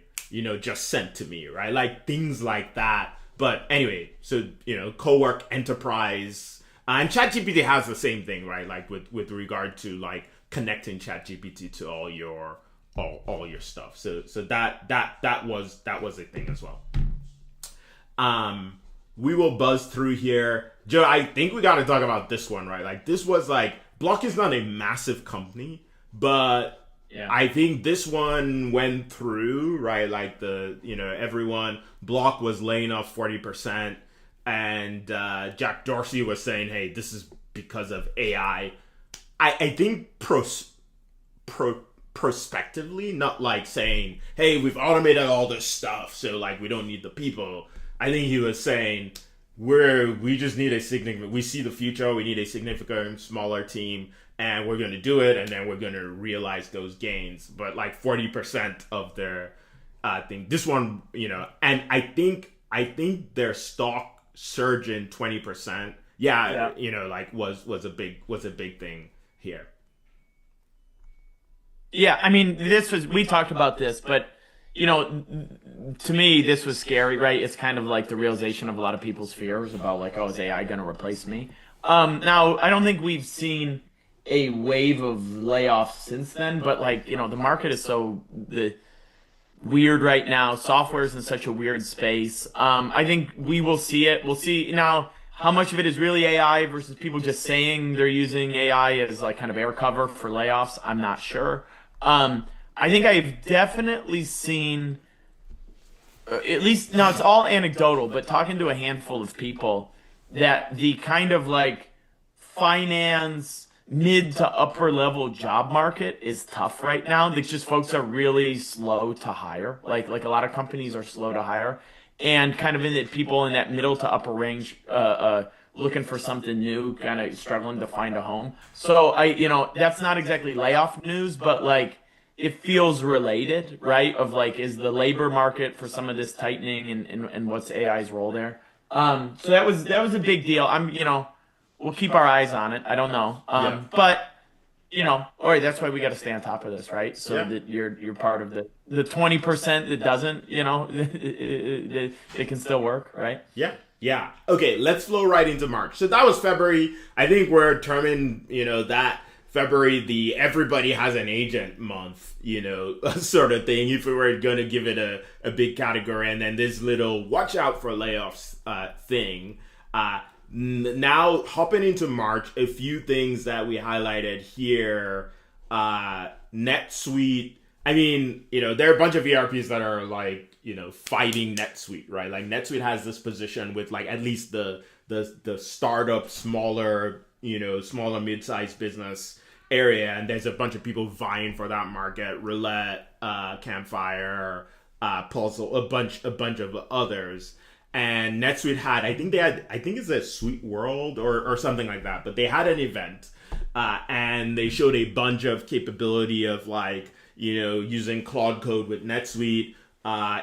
just sent to me, right? Like things like that. But anyway, so, co-work enterprise, and ChatGPT has the same thing, right? Like with regard to like connecting ChatGPT to all your stuff. So that was a thing as well. We will buzz through here. Joe, I think we got to talk about this one, right? Like this was like, Block is not a massive company, but I think this one went through, right? Like everyone, Block was laying off 40%, and Jack Dorsey was saying, hey, this is because of AI. I think prospectively, not like saying, hey, we've automated all this stuff, so like we don't need the people. I think he was saying, we just need we see the future, we need a significant smaller team, and we're going to do it, and then we're going to realize those gains. But like 40% of their thing, this one, and I think their stock surging 20%. Like was a big thing here. Yeah, I mean, we talked about this, but to me, this was scary, right? It's kind of like the realization of a lot of people's fears about like, oh, is AI going to replace me? Now, I don't think we've seen a wave of layoffs since then, but like, the market is so weird right now. Software is in such a weird space. I think we will see it. We'll see now how much of it is really AI versus people just saying they're using AI as like kind of air cover for layoffs. I'm not sure. I think I've definitely seen, at least, now it's all anecdotal, but talking to a handful of people, that the kind of like finance, mid to upper level job market is tough right now. It's just folks are really slow to hire. Like a lot of companies are slow to hire, and kind of in that people in that middle to upper range, looking for something new, kind of struggling to find a home. So that's not exactly layoff news, but like it feels related, right? Of like, is the labor market for some of this tightening and what's AI's role there? So that was a big deal. We'll keep our eyes on it. I don't know. But all right, that's why we got to stay on top of this, right? So that you're part of the 20% that doesn't, it can still work, right? Yeah. Okay, let's flow right into March. So that was February. I think we're terming, that February the everybody has an agent month, sort of thing, if we were going to give it a big category. And then this little watch out for layoffs thing. Now hopping into March, a few things that we highlighted here. NetSuite. I mean, there are a bunch of ERPs that are like, fighting NetSuite, right? Like NetSuite has this position with like at least the startup, smaller mid-sized business area, and there's a bunch of people vying for that market. Roulette, Campfire, Puzzle, a bunch of others. And NetSuite had, I think it's a Suite World or something like that, but they had an event, and they showed a bunch of capability of like, using Claude Code with NetSuite,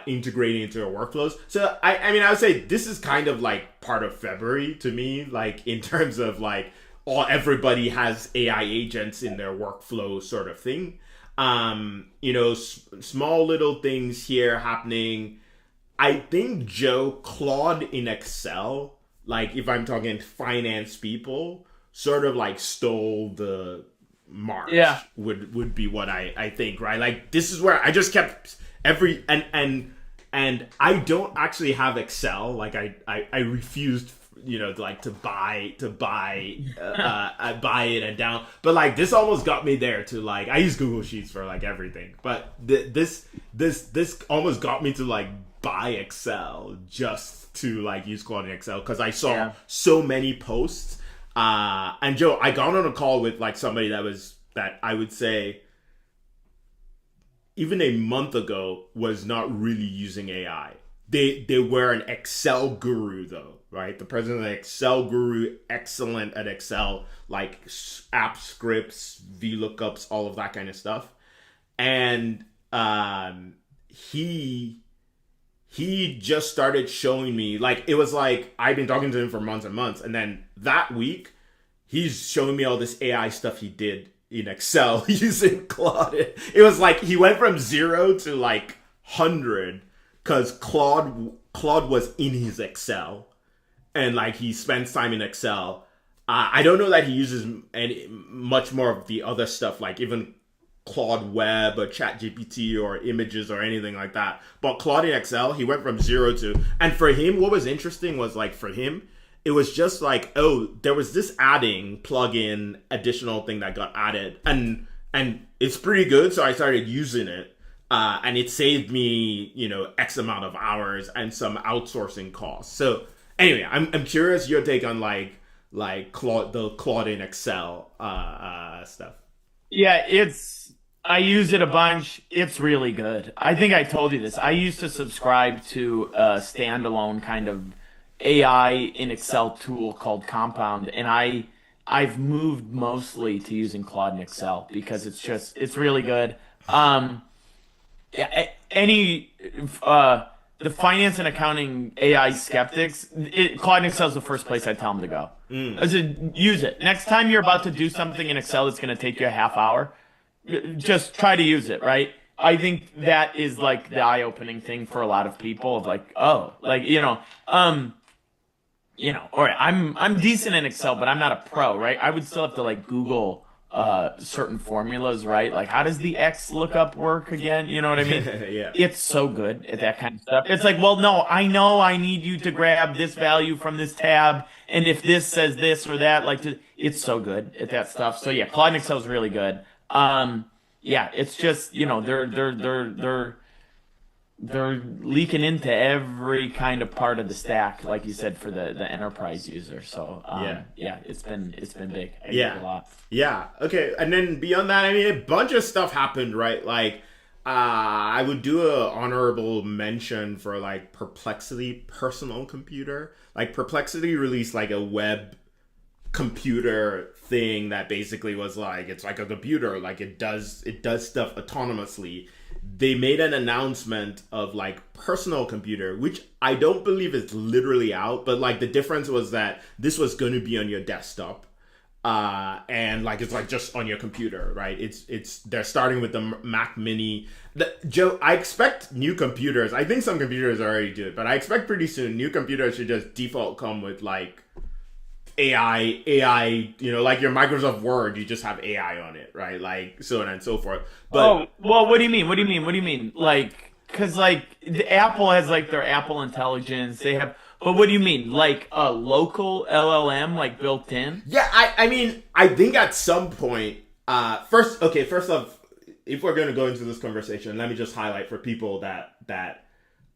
integrating into their workflows. So I mean, I would say this is kind of like part of February to me, like in terms of like everybody has AI agents in their workflow sort of thing. Small little things here happening. I think Claude in Excel, like if I'm talking finance people, sort of like stole the march. Yeah. Would be what I think, right? Like this is where I just kept and I don't actually have Excel. Like I refused, to buy buy it and down. But like this almost got me there to like I use Google Sheets for like everything. But this almost got me to like buy Excel just to like use Claude in Excel because I saw so many posts. And Joe, I got on a call with like somebody that I would say even a month ago was not really using AI. They were an Excel guru though, right? The president of the Excel guru, excellent at Excel, like app scripts, VLOOKUPs, all of that kind of stuff. And he just started showing me, like, it was like I've been talking to him for months and months, and then that week he's showing me all this AI stuff he did in Excel using Claude. It was like he went from 0 to like 100 because Claude was in his Excel, and like he spends time in Excel. I don't know that he uses much more of the other stuff, like even Claude Web or ChatGPT or images or anything like that. But Claude in Excel, he went from 0 to, and for him, what was interesting was like for him, it was just like, oh, there was this adding plugin additional thing that got added, and it's pretty good. So I started using it, and it saved me, X amount of hours and some outsourcing costs. So anyway, I'm curious your take on like the Claude in Excel stuff. Yeah, I use it a bunch. It's really good. I think I told you this. I used to subscribe to a standalone kind of AI in Excel tool called Compound, and I've moved mostly to using Claude in Excel because it's really good. Yeah, the finance and accounting AI skeptics, Claude in Excel is the first place I tell them to go. I said, use it. Next time you're about to do something in Excel that's going to take you a half hour, just try to use it, right? I think that is like the eye-opening thing for a lot of people of like, oh, like, all right, I'm decent in Excel, but I'm not a pro, right? I would still have to like Google certain formulas, right? Like how does the X lookup work again? You know what I mean? Yeah. It's so good at that kind of stuff. It's like, well, no, I know I need you to grab this value from this tab, and if this says this or that, it's so good at that stuff. So yeah, Claude in Excel is really good. Yeah, it's just, they're leaking into every kind of part of the stack, like you said, for the enterprise user. So yeah, it's been big. I like it a lot. Yeah. Okay. And then beyond that, I mean, a bunch of stuff happened, right? Like, I would do a honorable mention for like Perplexity personal computer. Like Perplexity released like a web computer thing that basically was like, it's like a computer, like it does stuff autonomously. They made an announcement of like personal computer, which I don't believe is literally out, but like the difference was that this was going to be on your desktop, and like it's like just on your computer, right? It's they're starting with the Mac Mini. Joe, I expect new computers. I think some computers already do it, but I expect pretty soon new computers should just default come with like AI, like your Microsoft Word, you just have AI on it, right? Like so on and so forth. But what do you mean? Like, because like the Apple has like their Apple Intelligence. They have But what do you mean? Like a local LLM, like built in? Yeah, I mean, I think at some point, first off, if we're going to go into this conversation, let me just highlight for people that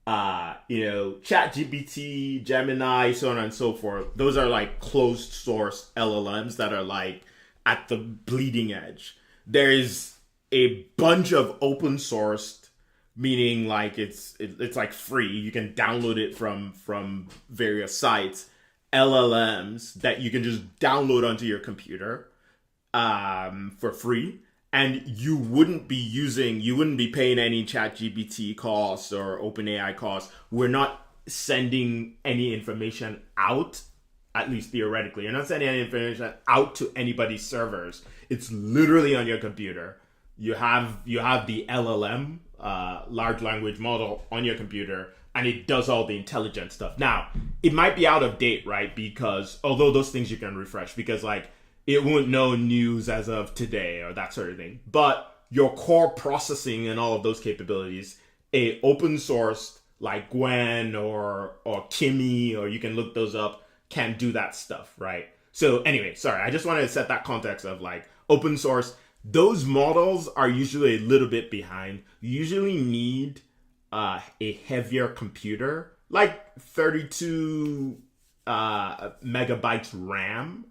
Chat GPT, Gemini, so on and so forth. Those are like closed source LLMs that are like at the bleeding edge. There's a bunch of open sourced, meaning like it's like free. You can download it from various sites. LLMs that you can just download onto your computer for free, and you wouldn't be paying any chat gpt costs or OpenAI costs. We're not sending any information out, at least theoretically. You're not sending any information out to anybody's servers. It's literally on your computer. You have the LLM, large language model, on your computer, and it does all the intelligent stuff. Now, it might be out of date, right? Because although those things you can refresh, because like it won't know news as of today or that sort of thing. But your core processing and all of those capabilities, a open sourced like Gwen or Kimi, or you can look those up, can do that stuff, right? So anyway, sorry, I just wanted to set that context of like open source. Those models are usually a little bit behind. You usually need a heavier computer, like 32 megabytes RAM.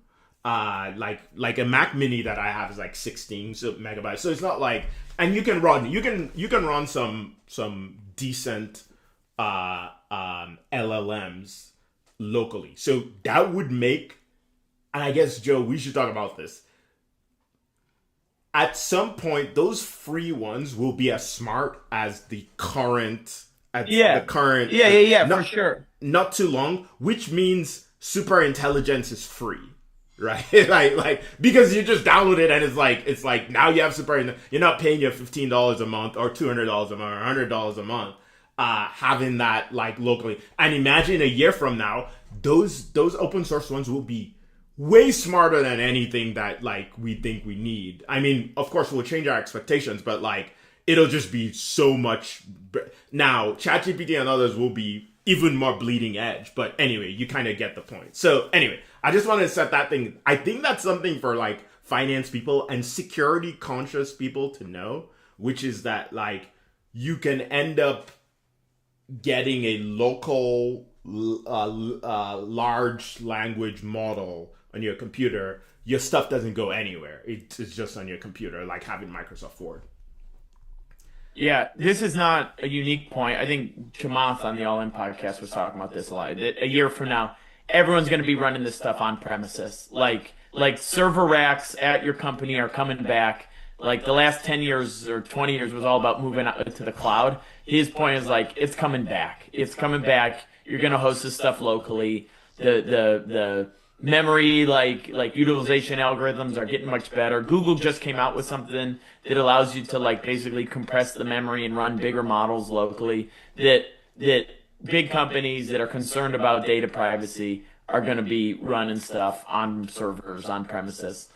Like a Mac Mini that I have is like 16 megabytes. So it's not like, and you can run some decent LLMs locally. So that would make, and I guess Joe, we should talk about this. At some point, those free ones will be as smart as the current. Yeah. The current. Yeah, Not, for sure. not too long, which means super intelligence is free, right? like because you just download it and it's like now you have super. You're not paying your $15 a month or $200 a month or $100 a month, having that like locally. And imagine a year from now, those open source ones will be way smarter than anything that like we think we need. I mean, of course, we'll change our expectations, but like it'll just be so much. Now, ChatGPT and others will be even more bleeding edge. But anyway, you kind of get the point. So anyway, I just wanted to set that thing. I think that's something for like finance people and security conscious people to know, which is that like you can end up getting a local large language model on your computer. Your stuff doesn't go anywhere. It's just on your computer, like having Microsoft Word. Yeah, this is not a unique point. I think Chamath on the All In podcast was talking about this a lot. That a year from now, everyone's going to be running this stuff on premises. Like server racks at your company are coming back. Like the last 10 years or 20 years was all about moving out to the cloud. His point is like, it's coming back. It's coming back. You're going to host this stuff locally. The memory like utilization algorithms are getting much better. Google just came out with something that allows you to like basically compress the memory and run bigger models locally. That big companies that are concerned about data privacy are going to be running stuff on servers on premises,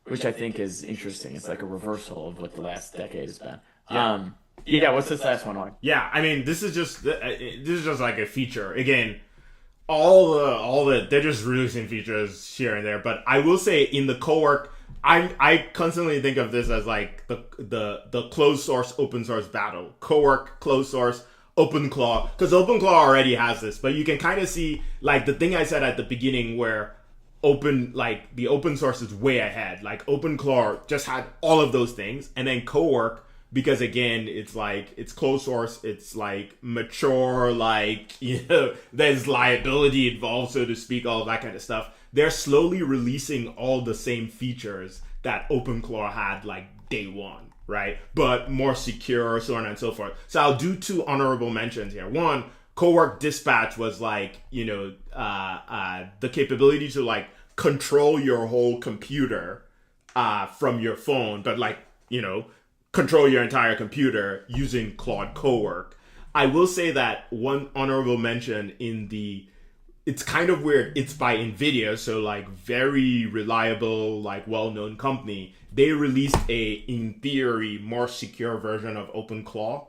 which I think is interesting. It's like a reversal of what the last decade has been. Yeah. What's this last one on? Yeah, I mean, this is just like a feature. Again, all the they're just releasing features here and there. But I will say in the co-work, I constantly think of this as like the closed source open source battle. Co-work, closed source, OpenClaw, because OpenClaw already has this, but you can kind of see like the thing I said at the beginning where the open source is way ahead. Like OpenClaw just had all of those things, and then co-work, because again, it's closed source, it's like mature, like, there's liability involved, so to speak, all of that kind of stuff. They're slowly releasing all the same features that OpenClaw had like day one, right? But more secure, so on and so forth. So I'll do two honorable mentions here. One, co-work dispatch was like, the capability to like control your whole computer from your phone, but like, control your entire computer using Claude Co-work. I will say that one honorable mention it's kind of weird. It's by NVIDIA, so like very reliable, like well-known company. They released in theory, more secure version of OpenClaw,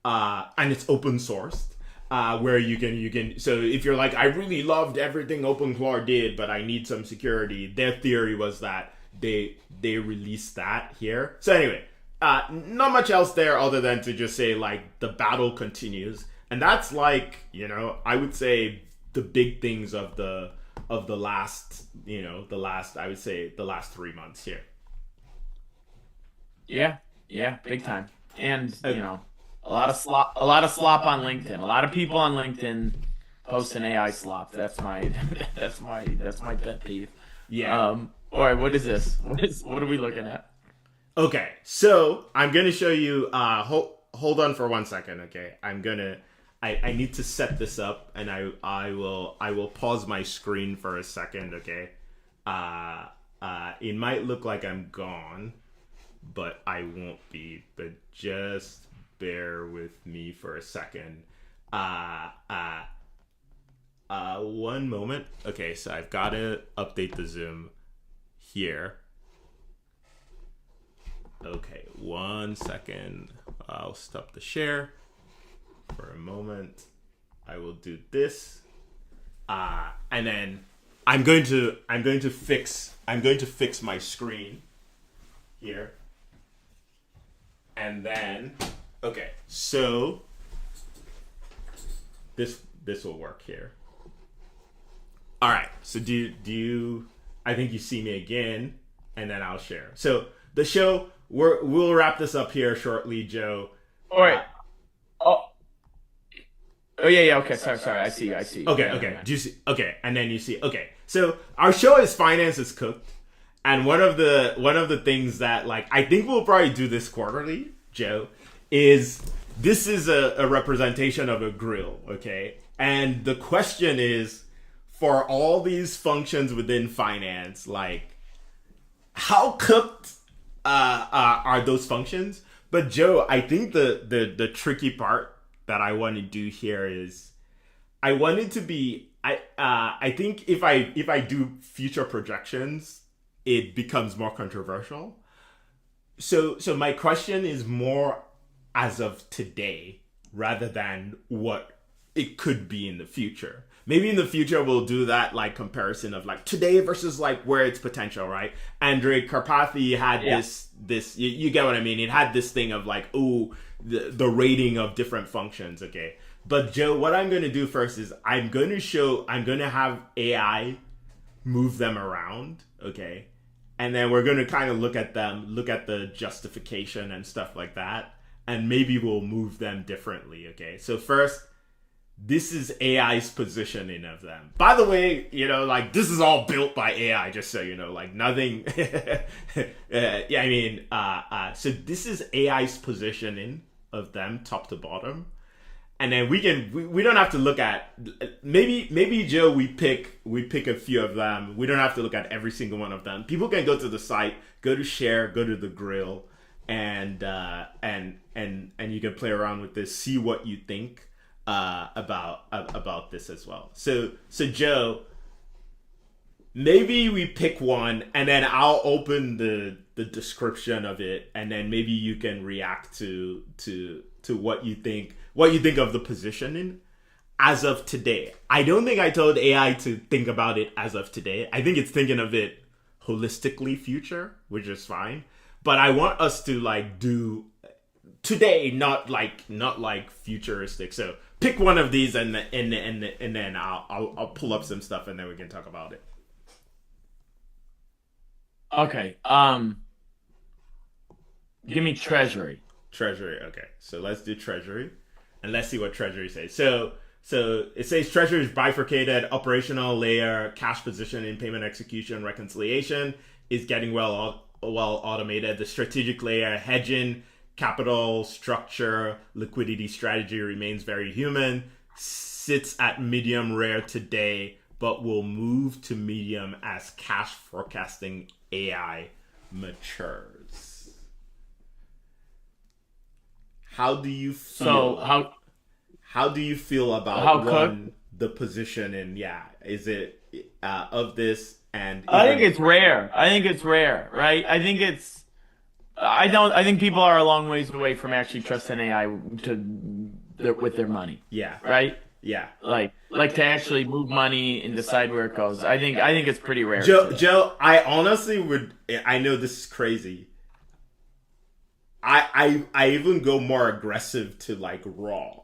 and it's open sourced. where you can. So if you're like, I really loved everything OpenClaw did, but I need some security. Their theory was that they released that here. So anyway, not much else there other than to just say like the battle continues, and that's like, I would say the big things of the last, I would say the last 3 months here. Yeah, yeah, big time. And Uh, a lot of slop on LinkedIn. A lot of people on LinkedIn posting AI slop. That's my that's my pet peeve. yeah. All right, what is this? What are we looking at? Okay, so I'm gonna show you. Hold on for 1 second. Okay, I need to set this up, and I will pause my screen for a second. Okay, it might look like I'm gone, but I won't be. But just bear with me for a second. Uh, uh, 1 moment. Okay, so I've got to update the Zoom here. Okay, 1 second. I'll stop the share for a moment. I will do this, and then I'm going to fix my screen here, and then okay. So this will work here. All right. So do you? I think you see me again, and then I'll share. So the show. We'll wrap this up here shortly, Joe. All right. Oh, oh yeah, yeah. Okay, sorry. I see. Okay, Yeah, okay. yeah. Do you see? Okay, and then you see. Okay, so our show is Finance is Cooked, and one of the things that like I think we'll probably do this quarterly, Joe, is this is a representation of a grill. Okay, and the question is for all these functions within finance, like how cooked are those functions? But Joe, I think the tricky part that I want to do here is I want it to be I think if I do future projections, it becomes more controversial. So my question is more as of today rather than what it could be in the future. Maybe in the future we'll do that like comparison of like today versus like where it's potential, right? Andre Karpathy had Yeah. this you get what I mean? It had this thing of like, ooh, the rating of different functions, okay? But Joe, what I'm going to do first is I'm going to have AI move them around, okay? And then we're going to kind of look at them, look at the justification and stuff like that, and maybe we'll move them differently, okay? So first, this is AI's positioning of them. By the way, like this is all built by AI, just so you know, like nothing. Yeah, I mean, so this is AI's positioning of them, top to bottom, and then we don't have to look at maybe Joe. We pick a few of them. We don't have to look at every single one of them. People can go to the site, go to share, go to the grill, and you can play around with this, see what you think about this as well. So Joe, maybe we pick one, and then I'll open the description of it, and then maybe you can react to what you think of the positioning as of today. I don't think I told AI to think about it as of today. I think it's thinking of it holistically future, which is fine. But I want us to like do today, not like futuristic. So pick one of these, and then I'll pull up some stuff, and then we can talk about it. Okay. Give me treasury. Treasury. Okay, so let's do treasury, and let's see what treasury says. So it says treasury is bifurcated. Operational layer, cash position in payment execution, reconciliation is getting well automated. The strategic layer, hedging, capital structure, liquidity strategy remains very human. Sits at medium rare today, but will move to medium as cash forecasting AI matures. How do you feel? So How do you feel about how cooked? the position, and yeah, is it of this and I think even it's rare. I think it's rare, right? I think it's. I don't. I think people are a long ways away from actually trusting AI with their money, Yeah. right? Yeah. Like to actually move money and decide where it goes. I think it's pretty rare today. Joe, I honestly would. I know this is crazy. I even go more aggressive to like raw,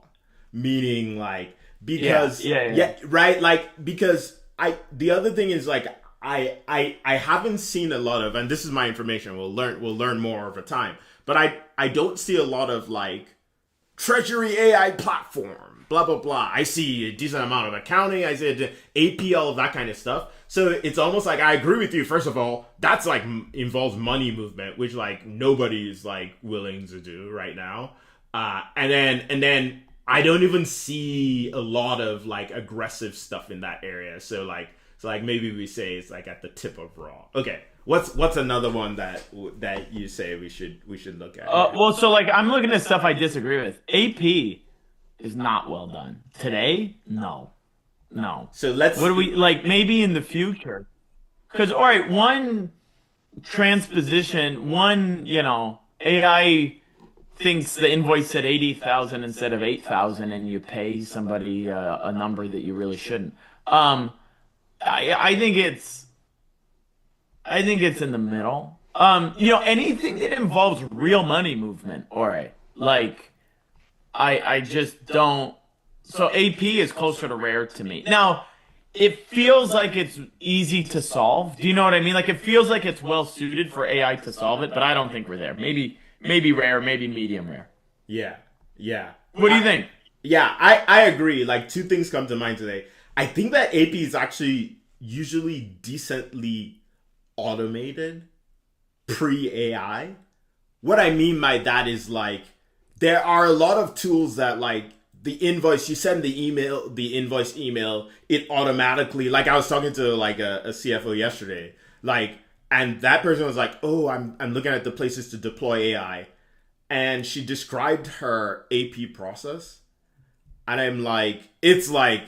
meaning like because yeah, right, like because I the other thing is like I haven't seen a lot of, and this is my information. We'll learn more over time, but I don't see a lot of like Treasury AI platform, blah blah blah. I see a decent amount of accounting. I see AP, all of that kind of stuff. So it's almost like I agree with you. First of all, that's like involves money movement, which like nobody is like willing to do right now. And then I don't even see a lot of like aggressive stuff in that area. So maybe we say it's like at the tip of raw. Okay, what's another one that you say we should look at? Well, so like I'm looking at stuff I disagree with. AP is not well done today. No, no. So let's. What do we like? Maybe in the future, because all right, one transposition, one AI thinks the invoice said 80,000 instead of 8,000, and you pay somebody a number that you really shouldn't. I think it's in the middle. Anything that involves real money movement, all right. Like, I just don't. So AP is closer to rare to me. Now, it feels like it's easy to solve. Do you know what I mean? Like, it feels like it's well suited for AI to solve it, but I don't think we're there. Maybe rare, maybe medium rare. Yeah, yeah. What do you think? Yeah, I agree. Like two things come to mind today. I think that AP is actually usually decently automated pre-AI. What I mean by that is like there are a lot of tools that like the invoice, you send the invoice email, it automatically, like I was talking to like a CFO yesterday, like, and that person was like, oh, I'm looking at the places to deploy AI. And she described her AP process. And I'm like, it's like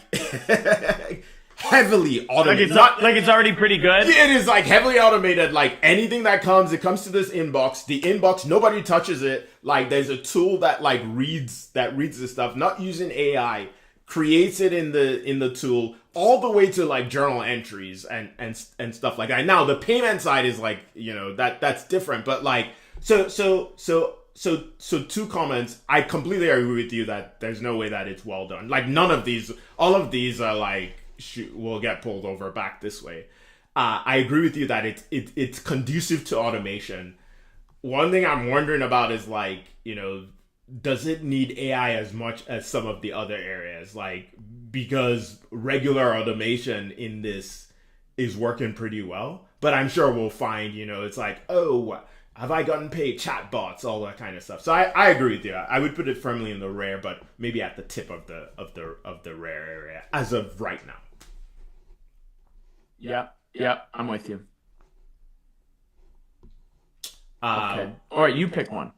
heavily automated. Like it's already pretty good. It is like heavily automated. Like anything that comes, it comes to this inbox. The inbox, nobody touches it. Like there's a tool that like reads this stuff, not using AI, creates it in the tool, all the way to like journal entries and stuff like that. Now the payment side is like, that's different. But like So two comments. I completely agree with you that there's no way that it's well done. Like all of these are like will get pulled over back this way. I agree with you that it's conducive to automation. One thing I'm wondering about is like, does it need AI as much as some of the other areas? Like, because regular automation in this is working pretty well, but I'm sure we'll find, it's like, oh, have I gotten paid? Chatbots, all that kind of stuff. So I agree with you. I would put it firmly in the rare, but maybe at the tip of the rare area as of right now. Yeah, I'm with you. Okay. All right, you pick one.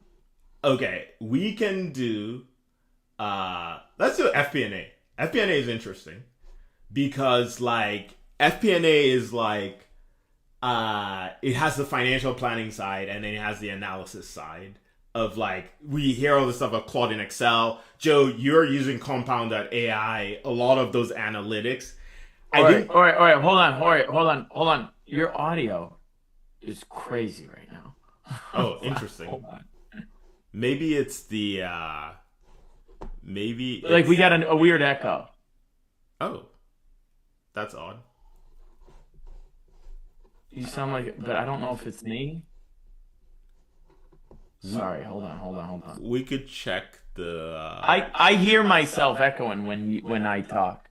Okay, we can do. Let's do FP&A. FP&A is interesting because like FP&A is like. It has the financial planning side and then it has the analysis side of like, we hear all this stuff about Claude in Excel. Joe, you're using Compound.ai, a lot of those analytics. All right, hold on. Your audio is crazy right now. Oh, interesting. Hold on. Maybe it's the, maybe like we got a weird echo. Oh, that's odd. You sound like, but I don't know if it's me. Sorry, hold on. We could check the. I hear myself echoing when I talk.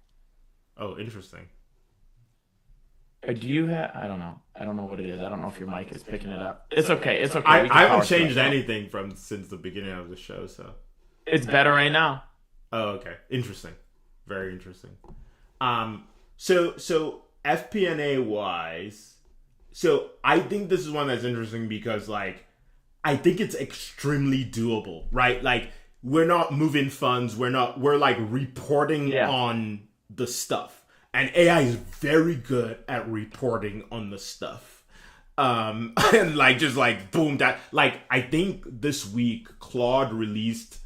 Oh, interesting. Do you have? I don't know. I don't know what it is. I don't know if your mic is picking it up. It's okay. I haven't changed anything since the beginning of the show, so. It's better right now. Oh, okay. Interesting. Very interesting. So FP&A wise. So I think this is one that's interesting because like I think it's extremely doable, right? Like we're not moving funds, we're like reporting on the stuff. And AI is very good at reporting on the stuff. And like just like boom, that like I think this week Claude released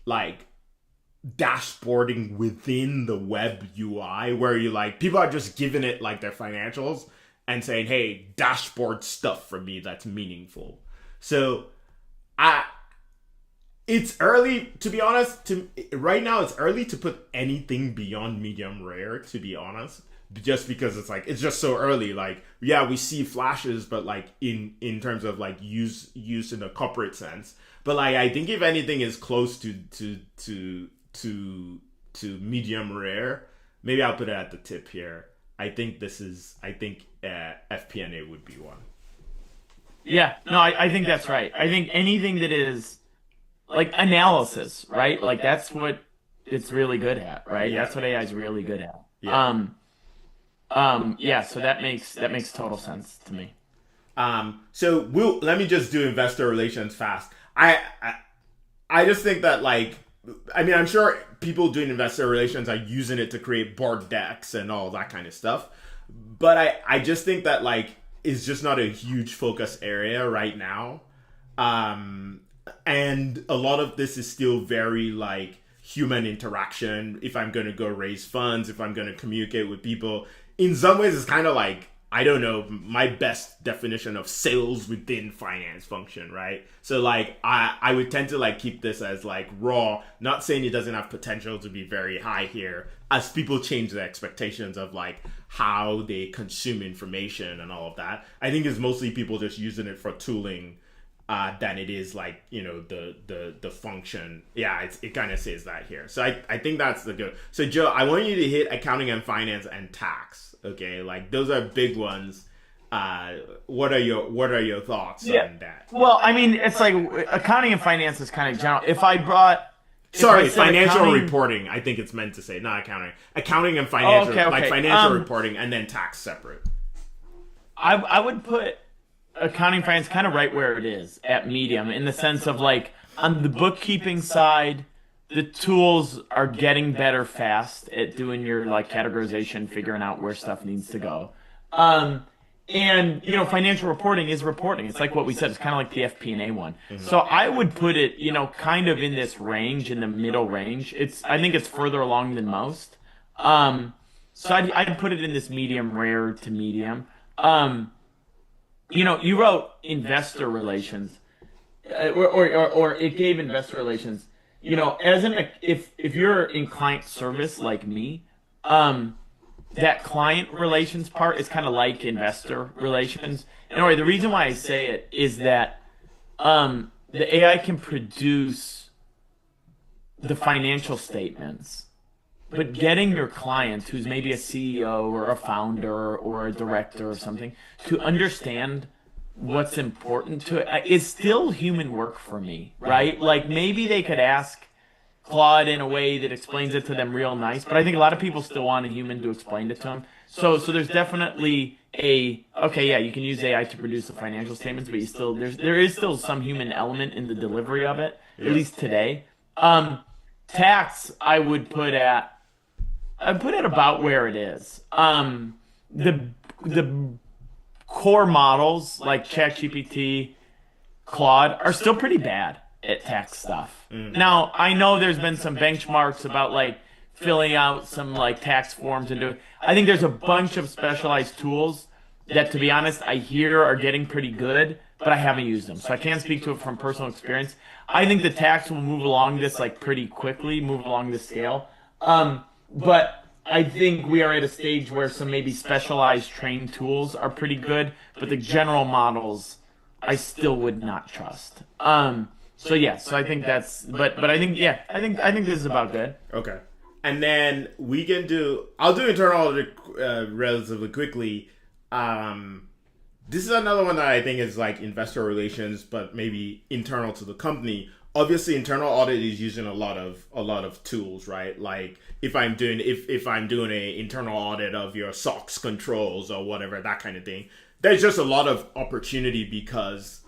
like dashboarding within the web UI where you like people are just giving it like their financials and saying, hey, dashboard stuff for me that's meaningful. So I it's early, to be honest. Right now it's early to put anything beyond medium rare, to be honest, just because it's like it's just so early. Like, yeah, we see flashes, but like in terms of like use in a corporate sense. But like I think if anything is close to medium rare, maybe I'll put it at the tip here. I think FP&A would be one. Yeah, no, I think that's right. I think anything that is like analysis, right? Like that's what it's really good at, right? Yeah. That's what AI is really good at. Yeah. Yeah, so that makes total sense to me. So let me just do investor relations fast. I just think that like, I mean, I'm sure people doing investor relations are using it to create board decks and all that kind of stuff. But I just think that like it's just not a huge focus area right now. And a lot of this is still very like human interaction. If I'm going to go raise funds, if I'm going to communicate with people, in some ways it's kind of like, I don't know, my best definition of sales within finance function, right? So like I would tend to like keep this as like raw, not saying it doesn't have potential to be very high here as people change their expectations of like how they consume information and all of that. I think it's mostly people just using it for tooling than it is like, you know, the function. Yeah, it kind of says that here. So I think that's the good. So Joe, I want you to hit accounting and finance and tax. Okay, like those are big ones. What are your thoughts on that? Well, I mean, it's like accounting and finance is kind of general. If I Financial accounting, reporting. I think it's meant to say not accounting. Accounting and financial, okay. like financial reporting, and then tax separate. I would put accounting finance kind of right where it is at medium, in the sense of like on the bookkeeping side, the tools are getting better fast at doing your like categorization, figuring out where stuff needs to go. And you know, financial reporting is reporting. It's like what we said. It's kind of like the FP&A one. Mm-hmm. So I would put it, you know, kind of in this range, in the middle range. I think it's further along than most. So I'd put it in this medium rare to medium. You know, you wrote investor relations, or it gave investor relations. You know, if you're in client service like me, that client relations part is kind of like investor relations. Anyway, the reason why I say it is that the AI can produce the financial statements, but getting your client, who's maybe a CEO or a founder or a director or something, to understand what's important to it is still human work for me, right? Like maybe they could ask Claude in a way that explains it to them real nice, but I think a lot of people still want a human to explain it to them. So there's definitely you can use AI to produce the financial statements, but there is still some human element in the delivery of it, at least today. Tax I would put at about where it is. The core models like ChatGPT, Claude are still pretty bad at tax stuff. Now, I know there's been some benchmarks about like filling out some like tax forms and doing. I think there's a bunch of specialized tools that, to be honest, I hear are getting pretty good, but I haven't used them, so I can't speak to it from personal experience. I think the tax will move along this like pretty quickly, move along the scale. But I think we are at a stage where some maybe specialized trained tools are pretty good, but the general models I still would not trust. So I think that's, but I think this is about good. Okay, and then I'll do internal audit relatively quickly. This is another one that I think is like investor relations, but maybe internal to the company. Obviously, internal audit is using a lot of tools, right? Like if I'm doing a internal audit of your SOX controls or whatever, that kind of thing, there's just a lot of opportunity because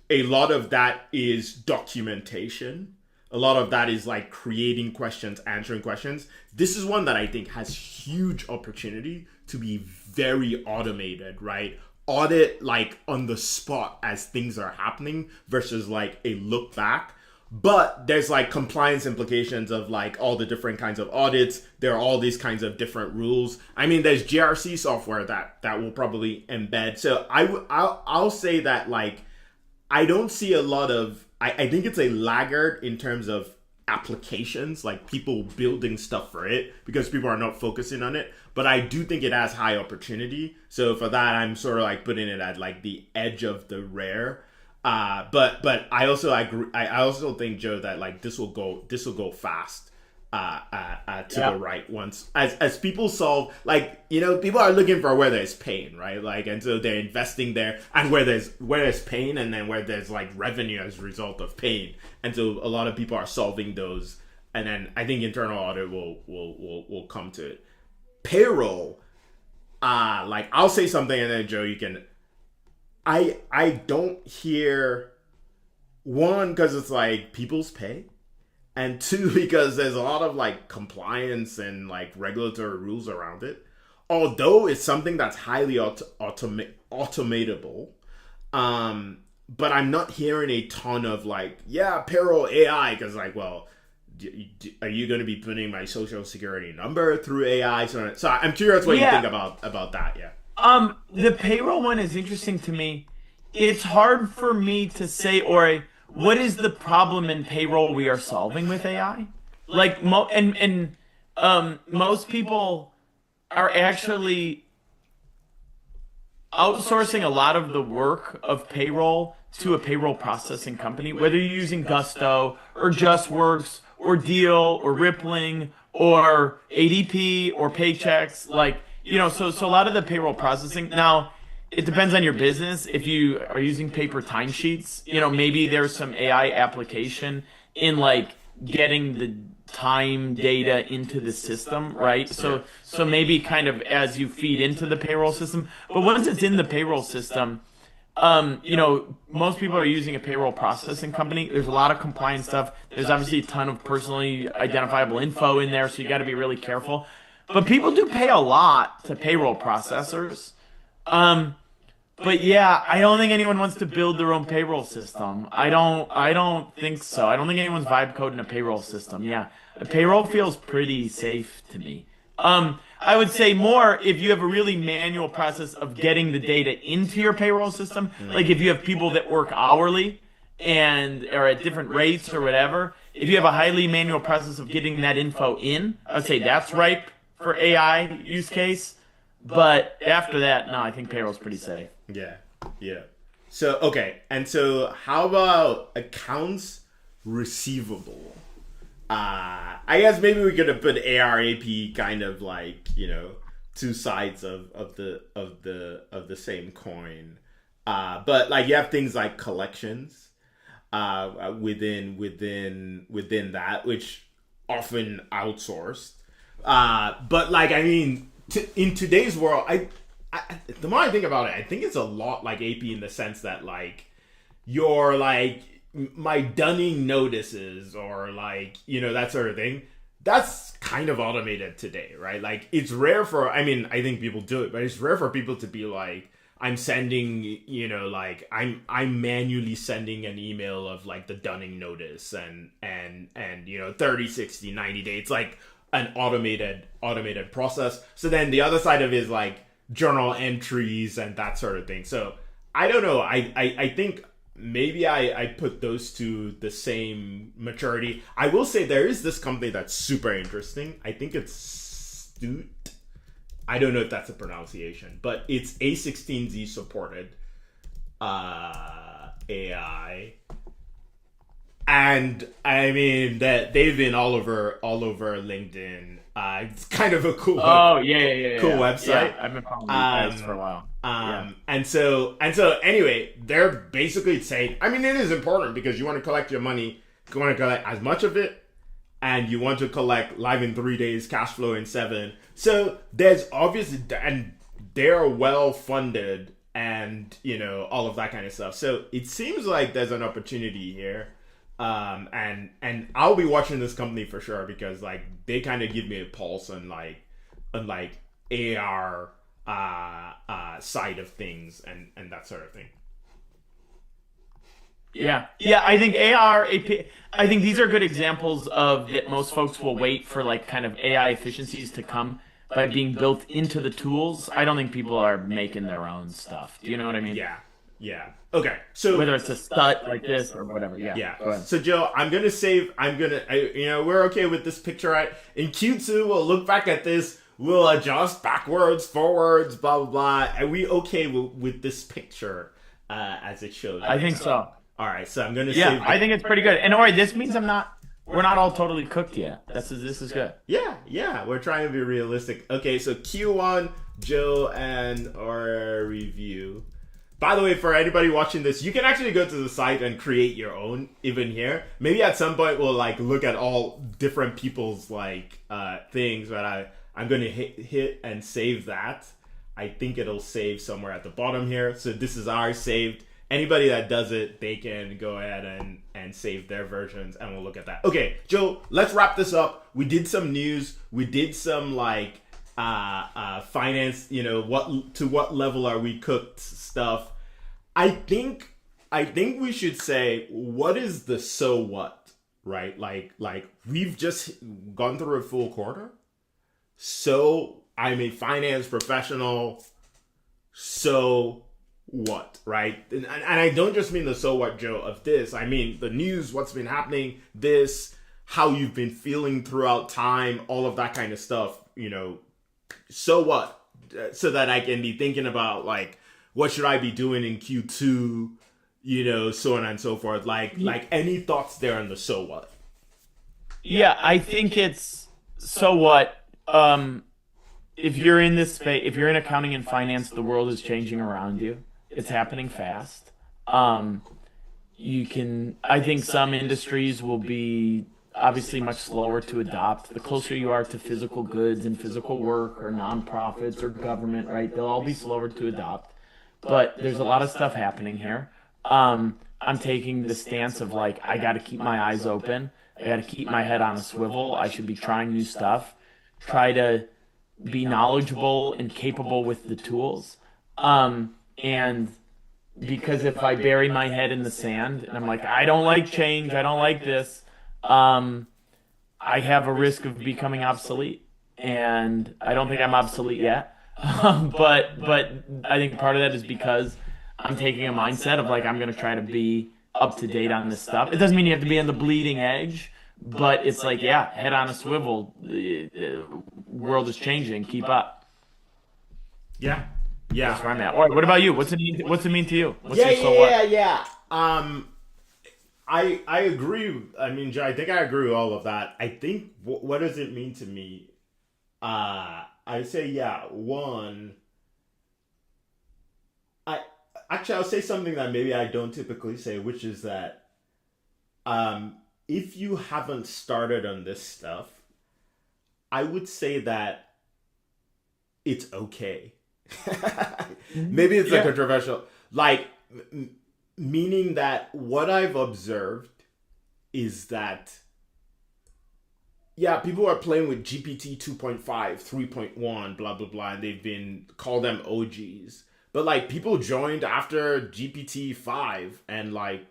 a lot of that is documentation. A lot of that is like creating questions, answering questions. This is one that I think has huge opportunity to be very automated, right? Audit like on the spot as things are happening versus like a look back. But there's like compliance implications of like all the different kinds of audits. There are all these kinds of different rules. I mean, there's GRC software that will probably embed. So I'll say that like I don't see a lot of. I think it's a laggard in terms of applications, like people building stuff for it because people are not focusing on it. But I do think it has high opportunity. So for that, I'm sort of like putting it at like the edge of the rare. But I also agree. I also think, Joe, that like this will go fast. To the right once as people solve, like, you know, people are looking for where there's pain, right? Like, and so they're investing there, and where there's pain, and then where there's like revenue as a result of pain, and so a lot of people are solving those, and then I think internal audit will come to it. Payroll, like I'll say something, and then Joe, you can. I don't hear, one, because it's like people's pay. And two, because there's a lot of like compliance and like regulatory rules around it. Although it's something that's highly automatable, but I'm not hearing a ton of like, yeah, payroll AI, because like, well, are you going to be putting my social security number through AI? So I'm curious what you think about that. Yeah. The payroll one is interesting to me. It's hard for me to say, or what is the problem in payroll we are solving with AI? Like most people are actually outsourcing a lot of the work of payroll to a payroll processing company, whether you're using Gusto or JustWorks or Deal or Rippling or ADP or Paychex. Like, you know, so a lot of the payroll processing now. It depends on your business. If you are using paper timesheets, you know, maybe there's some AI application in like getting the time data into the system, right? So maybe kind of as you feed into the payroll system, but once it's in the payroll system, you know, most people are using a payroll processing company. There's a lot of compliance stuff. There's obviously a ton of personally identifiable info in there, so you got to be really careful. But people do pay a lot to payroll processors. But yeah, I don't think anyone wants to build their own payroll system. I don't think so. I don't think anyone's vibe coding a payroll system. Yeah. A payroll feels pretty safe to me. I would say more if you have a really manual process of getting the data into your payroll system, like if you have people that work hourly and are at different rates or whatever, if you have a highly manual process of getting that info in, I would say that's ripe for AI use case. But after that, no, I think payroll's pretty safe. Yeah, yeah. So, okay, and so how about accounts receivable? I guess maybe we could have put ARAP kind of like, you know, two sides of the same coin. But like you have things like collections within that, which often outsourced. But like, I mean, in today's world, the more I think about it, I think it's a lot like AP in the sense that like you're like my dunning notices or like, you know, that sort of thing. That's kind of automated today, right? Like it's rare for, I mean, I think people do it, but it's rare for people to be like, I'm sending, you know, like I'm manually sending an email of like the dunning notice and you know 30, 60, 90 days. It's like an automated process. So then the other side of it is like journal entries and that sort of thing. So I don't know. I think maybe I put those two the same maturity. I will say there is this company that's super interesting. I think it's Stute. I don't know if that's a pronunciation, but it's A16Z supported AI. And I mean that they've been all over LinkedIn. It's kind of a cool cool website. Yeah, I've been following these guys for a while. And so anyway, they're basically saying, I mean, it is important because you want to collect your money, you want to collect as much of it, and you want to collect live in 3 days, cash flow in 7. So there's obviously, and they're well funded, and you know all of that kind of stuff. So it seems like there's an opportunity here. And I'll be watching this company for sure because like they kind of give me a pulse on like AR side of things and that sort of thing. Yeah. Yeah, I think AR, I think these are good examples of that most folks will wait for like kind of AI efficiencies to come by being built into the tools. I don't think people are making their own stuff. Do you know what I mean? Yeah, yeah. Okay, so Whether it's a stud like this or whatever. Yeah. yeah. Go ahead. So Joe, I'm gonna save. We're okay with this picture, right? In Q2, we'll look back at this. We'll adjust backwards, forwards, blah blah blah. Are we okay with this picture as it shows I right think now? so. All right, so I'm gonna Yeah, save. I think it's pretty good. And all right, this means we're not all totally cooked yet. This is good. Yeah, yeah, we're trying to be realistic. Okay, so Q1, Joe, and our review. By the way, for anybody watching this, you can actually go to the site and create your own, even here. Maybe at some point we'll like look at all different people's like things, but I'm gonna hit and save that. I think it'll save somewhere at the bottom here. So this is ours saved. Anybody that does it, they can go ahead and save their versions, and we'll look at that. Okay, Joe, let's wrap this up. We did some news. We did some like finance. You know, what level are we cooked stuff. I think we should say, what is the so what, right? Like we've just gone through a full quarter. So I'm a finance professional. So what, right? And I don't just mean the so what, Joe, of this. I mean the news, what's been happening, this, how you've been feeling throughout time, all of that kind of stuff, you know. So what? So that I can be thinking about like, what should I be doing in Q2, you know, so on and so forth. Like any thoughts there on the so what? Yeah, I think it's so what. If you're in this space, if you're in accounting and finance, the world is changing around you. It's happening fast. I think some industries will be obviously much slower to adopt. The closer you are to physical goods and physical work or nonprofits or government, right? They'll all be slower to adopt. But there's a lot of stuff happening here. I'm taking the stance of like, I got to keep my eyes open. I got to keep my head on a swivel. I should be trying new stuff. Try to be knowledgeable and capable with the tools. And because if I bury my head in the sand and I'm like, I don't like change, I don't like this, I have a risk of becoming obsolete. And I don't think I'm obsolete yet. But I think part of that is because I'm taking a mindset of like, I'm going to try to be up to date on this stuff. It doesn't mean you have to be on the bleeding edge, but it's like, yeah, head on a swivel. The world is changing. Keep up. Yeah. Yeah. That's where I'm at. All right, what about you? What's it mean to you? What's Yeah, your so what? yeah. I agree. I mean, Joe, I think I agree with all of that. I think what does it mean to me? I say, yeah, one, I'll say something that maybe I don't typically say, which is that if you haven't started on this stuff, I would say that it's okay. Maybe it's a Yeah. controversial, like, meaning that what I've observed is that, yeah, people are playing with GPT 2.5, 3.1, blah, blah, blah, and they've been, call them OGs. But, like, people joined after GPT 5, and, like,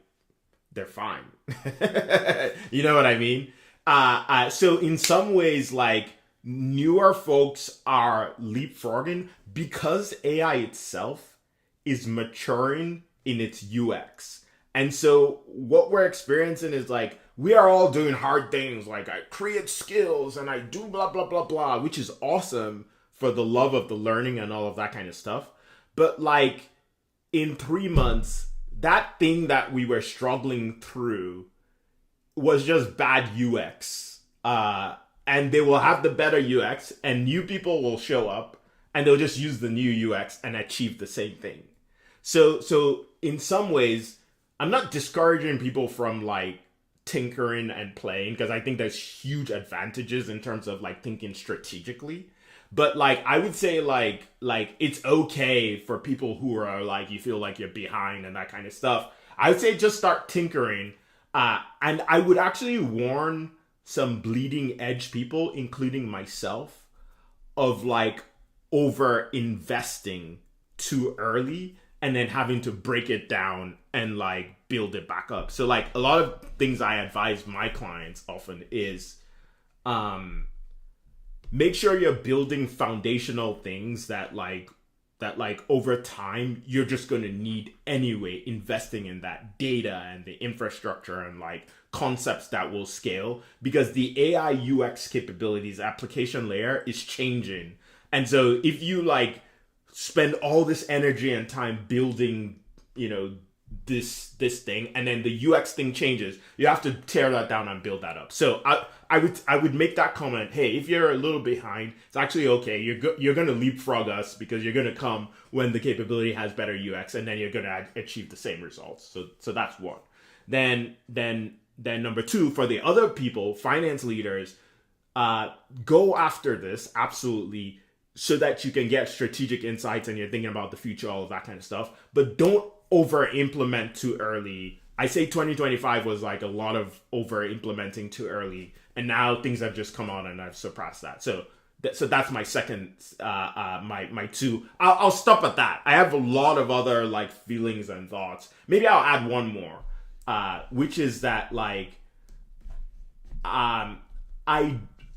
they're fine. You know what I mean? So, in some ways, like, newer folks are leapfrogging because AI itself is maturing in its UX. And so, what we're experiencing is, like, we are all doing hard things, like I create skills and I do blah, blah, blah, blah, which is awesome for the love of the learning and all of that kind of stuff. But like in 3 months, that thing that we were struggling through was just bad UX. And they will have the better UX and new people will show up and they'll just use the new UX and achieve the same thing. So in some ways, I'm not discouraging people from like tinkering and playing because I think there's huge advantages in terms of like thinking strategically. But like I would say like it's okay for people who are like you feel like you're behind and that kind of stuff. I would say just start tinkering. And I would actually warn some bleeding edge people, including myself, of like over investing too early and then having to break it down and like build it back up. So like a lot of things I advise my clients often is make sure you're building foundational things that like over time you're just going to need anyway, investing in that data and the infrastructure and like concepts that will scale, because the AI UX capabilities application layer is changing. And so if you like spend all this energy and time building, you know, this thing, and then the UX thing changes, you have to tear that down and build that up. So I would make that comment. Hey, if you're a little behind, it's actually okay. You're going to leapfrog us, because you're going to come when the capability has better UX, and then you're going to achieve the same results. So that's one. Then number two, for the other people, finance leaders, go after this absolutely, so that you can get strategic insights and you're thinking about the future, all of that kind of stuff. But don't over implement too early. I say 2025 was like a lot of over implementing too early, and now things have just come on and I've surpassed that. So that's my second, my two. I'll stop at that. I have a lot of other like feelings and thoughts. Maybe I'll add one more, which is that like,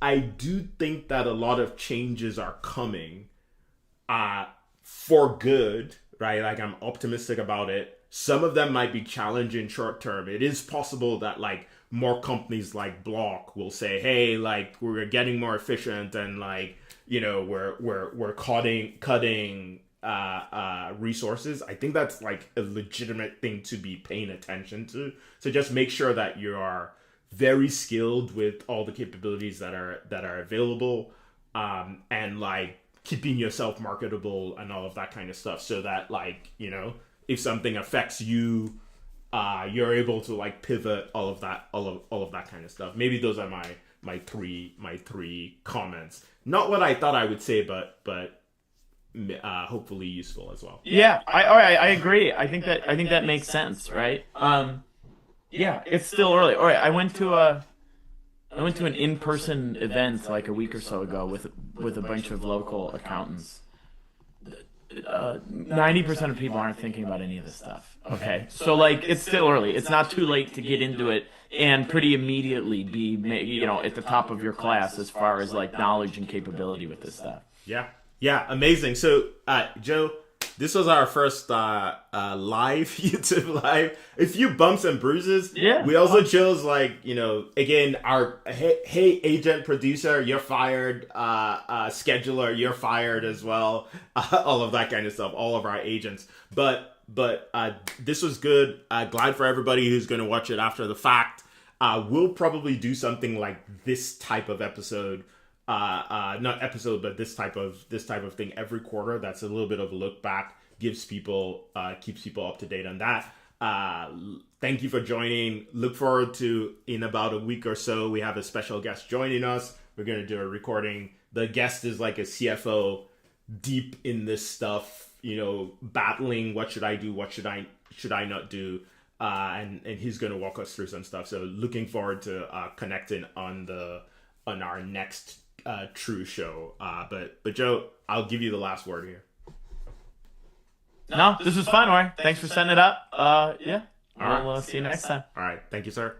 I do think that a lot of changes are coming, for good, right? Like I'm optimistic about it. Some of them might be challenging short term. It is possible that like more companies like Block will say, hey, like we're getting more efficient, and like, you know, we're cutting resources. I think that's like a legitimate thing to be paying attention to. So just make sure that you are very skilled with all the capabilities that are available, and like keeping yourself marketable and all of that kind of stuff, so that like, you know, if something affects you, you're able to like pivot, all of that kind of stuff. Maybe those are my three comments. Not what I thought I would say, but hopefully useful as well. Yeah, I agree. I think that makes sense, right? Yeah, it's still early. All right, I went to an in-person event like a week or so ago with a bunch of local accountants. 90% of people aren't thinking about any of this stuff. Okay, so like it's still early. It's not too late to get into it and pretty immediately be, you know, at the top of your class as far as like knowledge and capability with this stuff. Yeah, amazing. So, Joe, this was our first live YouTube live. A few bumps and bruises. Yeah. We also chose, like, you know, again, our hey agent producer, you're fired. Scheduler, you're fired as well. All of that kind of stuff. All of our agents. But this was good. Glad for everybody who's going to watch it after the fact. We'll probably do something like this type of episode. Not episode, but this type of thing every quarter. That's a little bit of a look back, keeps people up to date on that. Thank you for joining. Look forward to, in about a week or so, we have a special guest joining us. We're going to do a recording. The guest is like a CFO, deep in this stuff, you know, battling what should I do, what should I not do, and he's going to walk us through some stuff. So looking forward to connecting on our next true show. But Joe, I'll give you the last word here. No, this was fun, Roy. Thanks for setting it up. Yeah. We'll see you next time. All right. Thank you, sir.